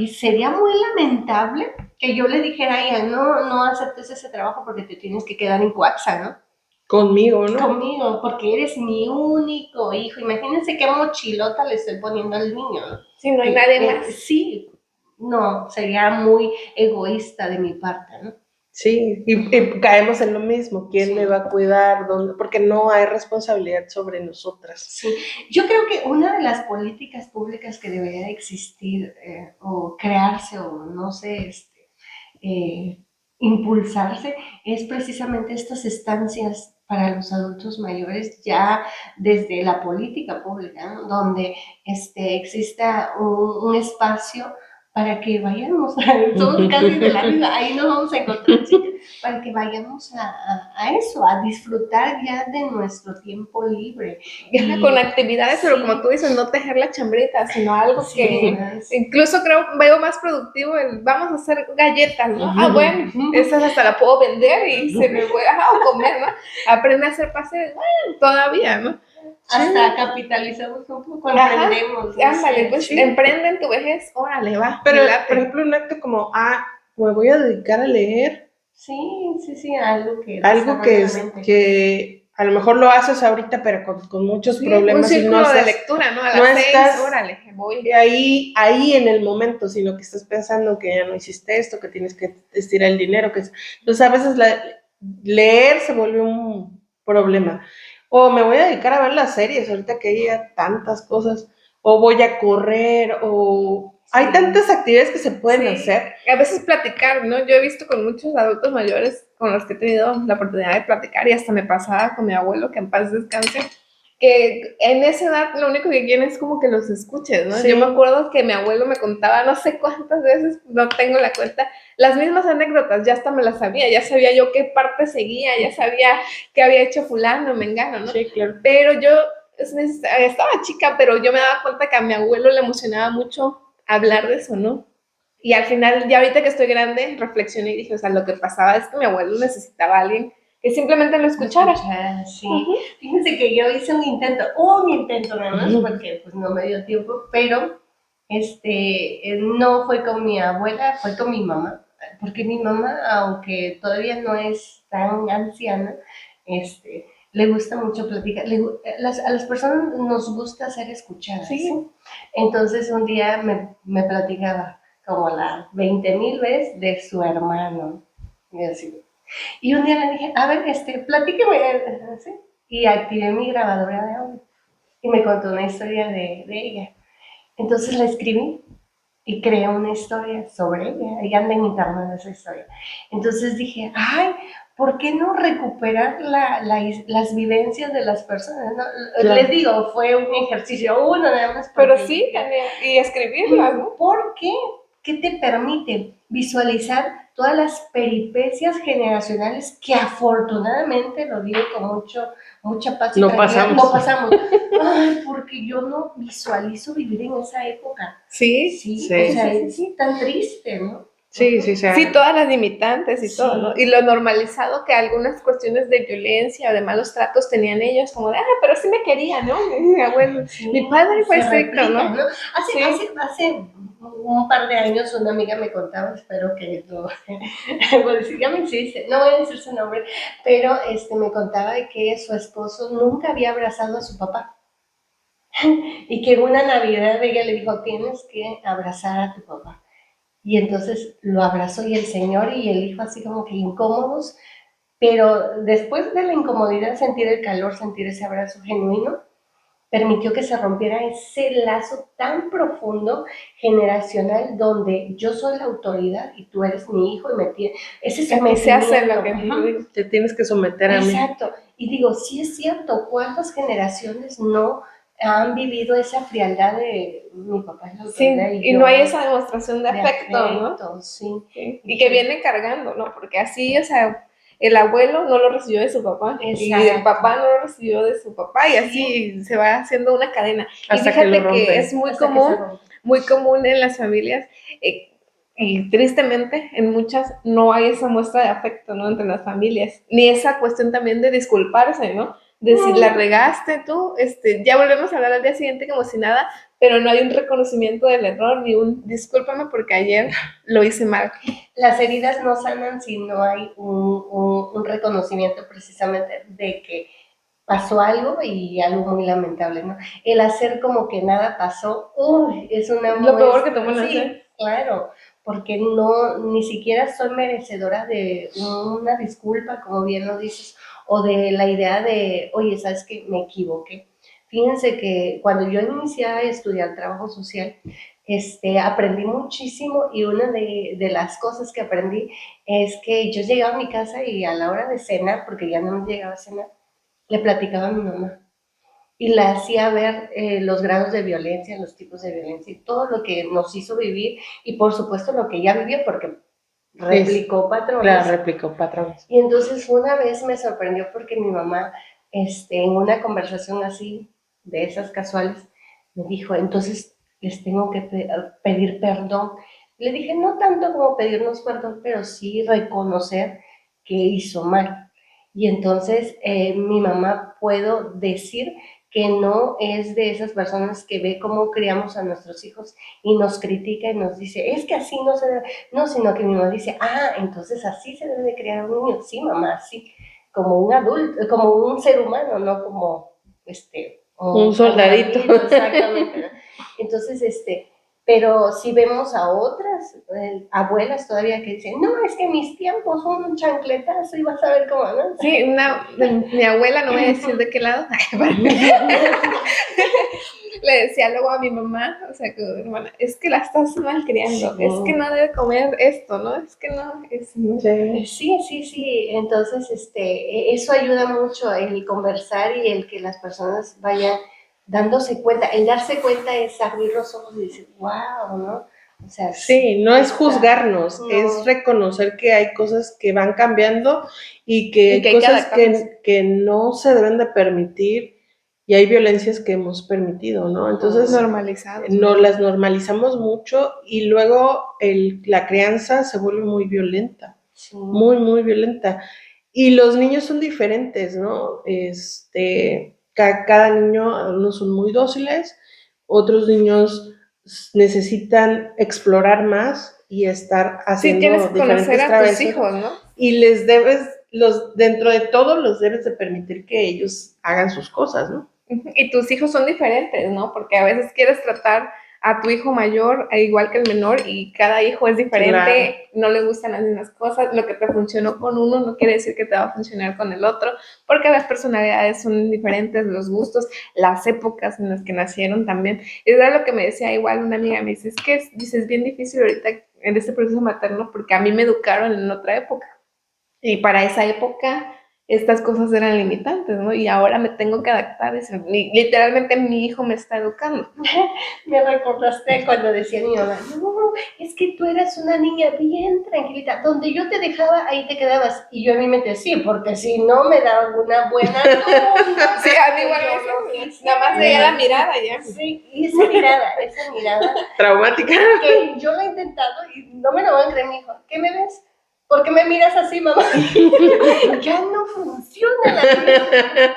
sería muy lamentable que yo le dijera a ella, no aceptes ese trabajo porque te tienes que quedar en Coaxa, ¿no? Conmigo, ¿no? Conmigo, porque eres mi único hijo. Imagínense qué mochilota le estoy poniendo al niño, ¿no? Sí, no hay nadie más. Sí, no, sería muy egoísta de mi parte, ¿no? Sí, y caemos en lo mismo, ¿quién me va a cuidar? ¿Dónde? Porque no hay responsabilidad sobre nosotras. Sí, yo creo que una de las políticas públicas que debería existir o crearse o no sé, impulsarse es precisamente estas estancias para los adultos mayores ya desde la política pública, ¿no? Donde exista un espacio para que vayamos, somos casi de la misma, ahí nos vamos a encontrar, chicas, para que vayamos a eso, a disfrutar ya de nuestro tiempo libre. Ya, con actividades, pero como tú dices, no tejer la chambrita, sino algo que incluso veo más productivo vamos a hacer galletas, ¿no? Bueno, esas hasta la puedo vender y se me puede o comer, ¿no? Aprende a hacer pasteles, bueno, todavía, ¿no? Hasta capitalizamos un poco, emprendemos. Ándale, pues emprende en tu vejez, órale, va. Pero, por ejemplo, un acto como, me voy a dedicar a leer. Sí, algo que a lo mejor lo haces ahorita, pero con muchos problemas. Un círculo de lectura, ¿no? A las 6, órale, voy. Ahí en el momento, sino que estás pensando que ya no hiciste esto, que tienes que estirar el dinero. Entonces, a veces leer se vuelve un problema. O me voy a dedicar a ver las series, ahorita que hay tantas cosas. O voy a correr, hay tantas actividades que se pueden hacer. A veces platicar, ¿no? Yo he visto con muchos adultos mayores con los que he tenido la oportunidad de platicar y hasta me pasaba con mi abuelo, que en paz descanse, que en esa edad lo único que quieren es como que los escuches, ¿no? Sí. Yo me acuerdo que mi abuelo me contaba no sé cuántas veces, no tengo la cuenta, las mismas anécdotas, ya hasta me las sabía, ya sabía yo qué parte seguía, ya sabía qué había hecho fulano, mengano, ¿no? Sí, claro. Pero yo estaba chica, pero yo me daba cuenta que a mi abuelo le emocionaba mucho hablar de eso, ¿no? Y al final, ya ahorita que estoy grande, reflexioné y dije, o sea, lo que pasaba es que mi abuelo necesitaba a alguien que simplemente lo escuchara. Sí. Fíjense que yo hice un intento nada más, porque pues no me dio tiempo, pero no fue con mi abuela, fue con mi mamá, porque mi mamá, aunque todavía no es tan anciana, le gusta mucho platicar. A las personas nos gusta ser escuchadas. Sí. Entonces un día me platicaba como las 20,000 veces de su hermano. Y así. Y un día le dije, a ver, platíqueme. ¿Sí? Y activé mi grabadora de audio. Y me contó una historia de ella. Entonces la escribí y creé una historia sobre ella. Ella anda en internet esa historia. Entonces dije, ¿por qué no recuperar las vivencias de las personas? ¿No? Claro. Les digo, fue un ejercicio uno nada más. Pero sí, y escribirlas, ¿no? ¿Por qué? ¿Qué te permite visualizar todas las peripecias generacionales que afortunadamente, lo digo con mucha paz y no pasamos? Porque yo no visualizo vivir en esa época. Sí. O sea, es tan triste, ¿no? Sí, todas las limitantes y todo, ¿no? Y lo normalizado que algunas cuestiones de violencia o de malos tratos tenían ellos, como de, pero sí me quería, ¿no? Mi abuelo, mi padre fue estricto, ¿no? Hace un par de años una amiga me contaba, espero que no, pues ya me insiste, no voy a decir su nombre, pero me contaba de que su esposo nunca había abrazado a su papá. Y que en una Navidad ella le dijo, tienes que abrazar a tu papá. Y entonces lo abrazó y el señor y el hijo así como que incómodos, pero después de la incomodidad, sentir el calor, sentir ese abrazo genuino, permitió que se rompiera ese lazo tan profundo, generacional, donde yo soy la autoridad y tú eres mi hijo y me tienes... Ese sometimiento. Te tienes que someter a mí. Exacto. Y digo, sí es cierto, ¿cuántas generaciones no han vivido esa frialdad de mi papá es la autoridad y no hay esa demostración de afecto, ¿no? Sí. Y que vienen cargando, ¿no? Porque así, o sea, el abuelo no lo recibió de su papá. Exacto. Y el papá no lo recibió de su papá y así se va haciendo una cadena. Hasta y fíjate que es muy común en las familias y tristemente en muchas no hay esa muestra de afecto, ¿no? Entre las familias, ni esa cuestión también de disculparse, ¿no? De si la regaste tú, ya volvemos a hablar al día siguiente como si nada, pero no hay un reconocimiento del error, ni un discúlpame porque ayer lo hice mal. Las heridas no sanan si no hay un reconocimiento precisamente de que pasó algo y algo muy lamentable, ¿no? El hacer como que nada pasó, es una... Lo peor que te pueden hacer. Claro, porque ni siquiera soy merecedora de una disculpa, como bien lo dices, o de la idea de, oye, ¿sabes qué? Me equivoqué. Fíjense que cuando yo inicié a estudiar trabajo social, aprendí muchísimo y una de las cosas que aprendí es que yo llegaba a mi casa y a la hora de cenar, porque ya no me llegaba a cenar, le platicaba a mi mamá. y la hacía ver los grados de violencia, los tipos de violencia y todo lo que nos hizo vivir y por supuesto lo que ella vivió porque replicó patrones. Claro, replicó patrones. Y entonces una vez me sorprendió porque mi mamá, en una conversación así, de esas casuales, me dijo, entonces les tengo que pedir perdón. Le dije, no tanto como pedirnos perdón, pero sí reconocer que hizo mal. Y entonces mi mamá puedo decir que no es de esas personas que ve cómo criamos a nuestros hijos y nos critica y nos dice, es que así no se debe, no, sino que mi mamá dice, entonces así se debe de criar a un niño, sí, mamá, sí, como un adulto, como un ser humano, no como, un soldadito. Exactamente. Entonces, pero si vemos a otras abuelas todavía que dicen, no, es que mis tiempos son un chancletazo y vas a ver cómo, ¿no? Sí, mi abuela, no voy a decir de qué lado, le decía luego a mi mamá, o sea, que mi hermana, es que la estás mal criando, es que no debe comer esto, ¿no? Es que no, no. Sí. Entonces, eso ayuda mucho, el conversar y el que las personas vayan dándose cuenta. El darse cuenta es abrir los ojos y decir, wow, ¿no? O sea, sí, no es juzgarnos, no. Es reconocer que hay cosas que van cambiando y que hay cosas que no se deben de permitir y hay violencias que hemos permitido, ¿no? Entonces, las normalizamos mucho y luego la crianza se vuelve muy violenta, muy, muy violenta. Y los niños son diferentes, ¿no? Cada niño, algunos son muy dóciles, otros niños necesitan explorar más y estar haciendo tienes que diferentes conocer a tus hijos, ¿no? Y les debes, dentro de todo, los debes de permitir que ellos hagan sus cosas, ¿no? Y tus hijos son diferentes, ¿no? Porque a veces quieres tratar a tu hijo mayor igual que el menor y cada hijo es diferente, no le gustan las mismas cosas, lo que te funcionó con uno no quiere decir que te va a funcionar con el otro, porque las personalidades son diferentes, los gustos, las épocas en las que nacieron también. Es lo que me decía igual una amiga, me dice, es bien difícil ahorita en este proceso materno porque a mí me educaron en otra época y para esa época estas cosas eran limitantes, ¿no? Y ahora me tengo que adaptar. Literalmente mi hijo me está educando. Me recordaste cuando decía mi mamá, no, es que tú eras una niña bien tranquilita. Donde yo te dejaba, ahí te quedabas. Y yo en mi mente, sí, porque si no me daban una buena tunda. Sí, a mí igual nada más veía la mirada ya. Sí, y esa mirada traumática. Que yo lo he intentado y no me lo van a creer, mi hijo. ¿Qué me ves? ¿Por qué me miras así, mamá? Ya no funciona la vida.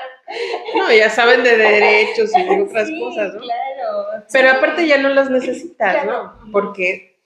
No, ya saben de derechos y de otras cosas, ¿no? Claro. Pero aparte ya no las necesitas, ¿no? Porque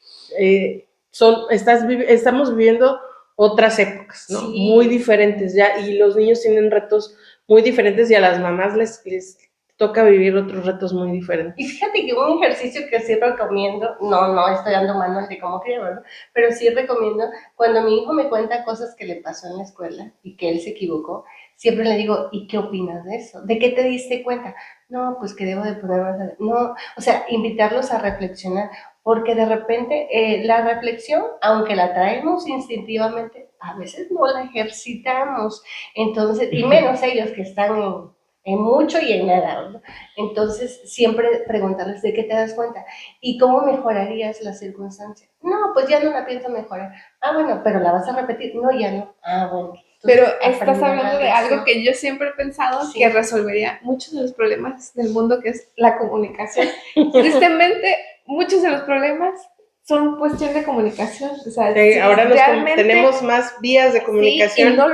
estamos viviendo otras épocas, ¿no? Muy diferentes ya, y los niños tienen retos muy diferentes y a las mamás les toca vivir otros retos muy diferentes. Y fíjate que un ejercicio que sí recomiendo, no estoy dando manual de cómo criar, ¿verdad? Pero sí recomiendo, cuando mi hijo me cuenta cosas que le pasó en la escuela y que él se equivocó, siempre le digo, ¿y qué opinas de eso? ¿De qué te diste cuenta? No, pues que debo de poner más... No, o sea, invitarlos a reflexionar, porque de repente la reflexión, aunque la traemos instintivamente, a veces no la ejercitamos. Entonces, y menos ellos que están en mucho y en nada, ¿no? Entonces, siempre preguntarles de qué te das cuenta y cómo mejorarías la circunstancia. No, pues ya no la pienso mejorar. Bueno, pero la vas a repetir. No, ya no. Bueno. Pero estás hablando de algo que yo siempre he pensado que resolvería muchos de los problemas del mundo, que es la comunicación. Tristemente, muchos de los problemas son cuestión de comunicación. O sea, ahora tenemos más vías de comunicación y no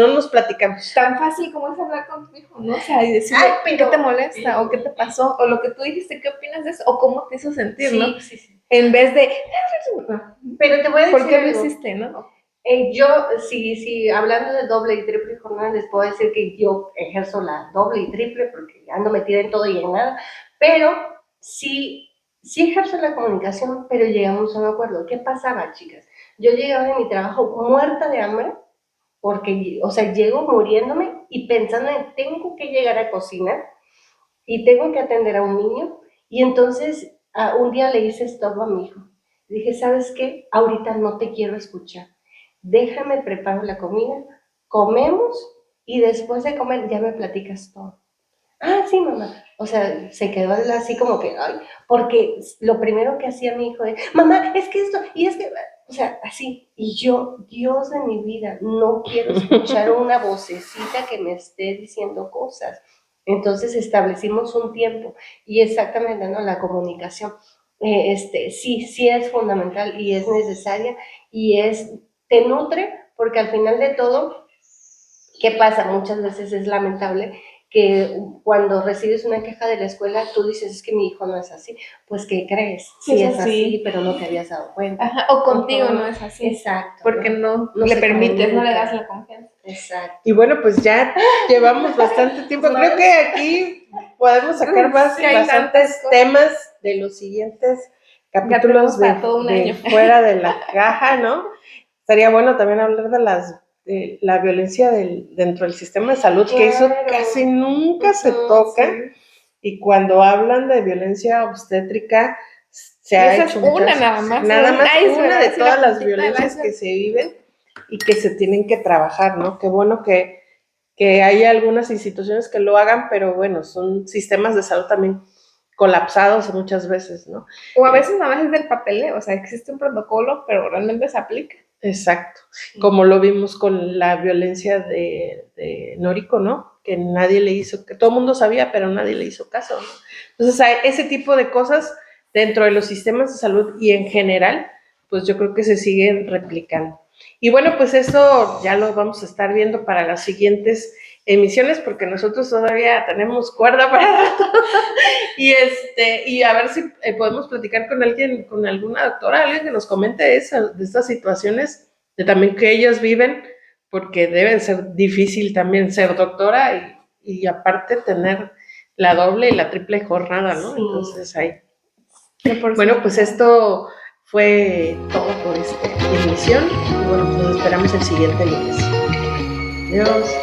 nos platicamos. Tan fácil como es hablar con tu hijo, ¿no? O sea, y decirle qué te molesta o qué te pasó o lo que tú dijiste, qué opinas de eso o cómo te hizo sentir, ¿no? Sí. En vez de... Pero te voy a decir ¿por qué lo hiciste, no? Yo, sí, hablando de doble y triple jornada, les puedo decir que yo ejerzo la doble y triple porque ando metida en todo y en nada, pero sí ejerzo la comunicación, pero llegamos a un acuerdo. ¿Qué pasaba, chicas? Yo llegaba de mi trabajo muerta de hambre, porque, o sea, llego muriéndome y pensando en tengo que llegar a cocinar y tengo que atender a un niño, y entonces un día le hice stop a mi hijo. Dije, ¿sabes qué? Ahorita no te quiero escuchar. Déjame preparo la comida, comemos y después de comer ya me platicas todo. Ah, sí, mamá. O sea, se quedó así como que, ay, porque lo primero que hacía mi hijo es, mamá, es que esto, y es que, o sea, así. Y yo, Dios de mi vida, no quiero escuchar una vocecita que me esté diciendo cosas. Entonces establecimos un tiempo y exactamente, ¿no? La comunicación, sí es fundamental y es necesaria y te nutre porque al final de todo, ¿qué pasa? Muchas veces es lamentable que cuando recibes una queja de la escuela, tú dices, es que mi hijo no es así. Pues, ¿qué crees? Sí es así, pero no te habías dado cuenta. Ajá, o contigo no es así. Exacto. Porque no le permites, no le das la confianza. Exacto. Y bueno, pues ya llevamos bastante tiempo. Creo que aquí podemos sacar bastantes temas de los siguientes capítulos de Fuera de la Caja, ¿no? Estaría bueno también hablar de la violencia dentro del sistema de salud, que eso casi nunca se toca. Sí. Y cuando hablan de violencia obstétrica, se ha hecho nada más una de todas las violencias que se viven y que se tienen que trabajar, ¿no? Qué bueno que hay algunas instituciones que lo hagan, pero bueno, son sistemas de salud también colapsados muchas veces, ¿no? O a veces nada más es del papeleo, o sea, existe un protocolo, pero realmente se aplica. Exacto, como lo vimos con la violencia de Nórico, ¿no? Que nadie le hizo, que todo el mundo sabía, pero nadie le hizo caso, ¿no? Entonces, hay ese tipo de cosas dentro de los sistemas de salud y en general, pues yo creo que se siguen replicando. Y bueno, pues eso ya lo vamos a estar viendo para las siguientes emisiones, porque nosotros todavía tenemos cuerda para rato. Y a ver si podemos platicar con alguien, con alguna doctora, alguien que nos comente de estas situaciones de también que ellas viven, porque deben ser difícil también ser doctora y aparte tener la doble y la triple jornada, ¿no? Sí. Entonces ahí. Bueno, pues esto fue todo por esta emisión y bueno, pues nos esperamos el siguiente lunes. Adiós.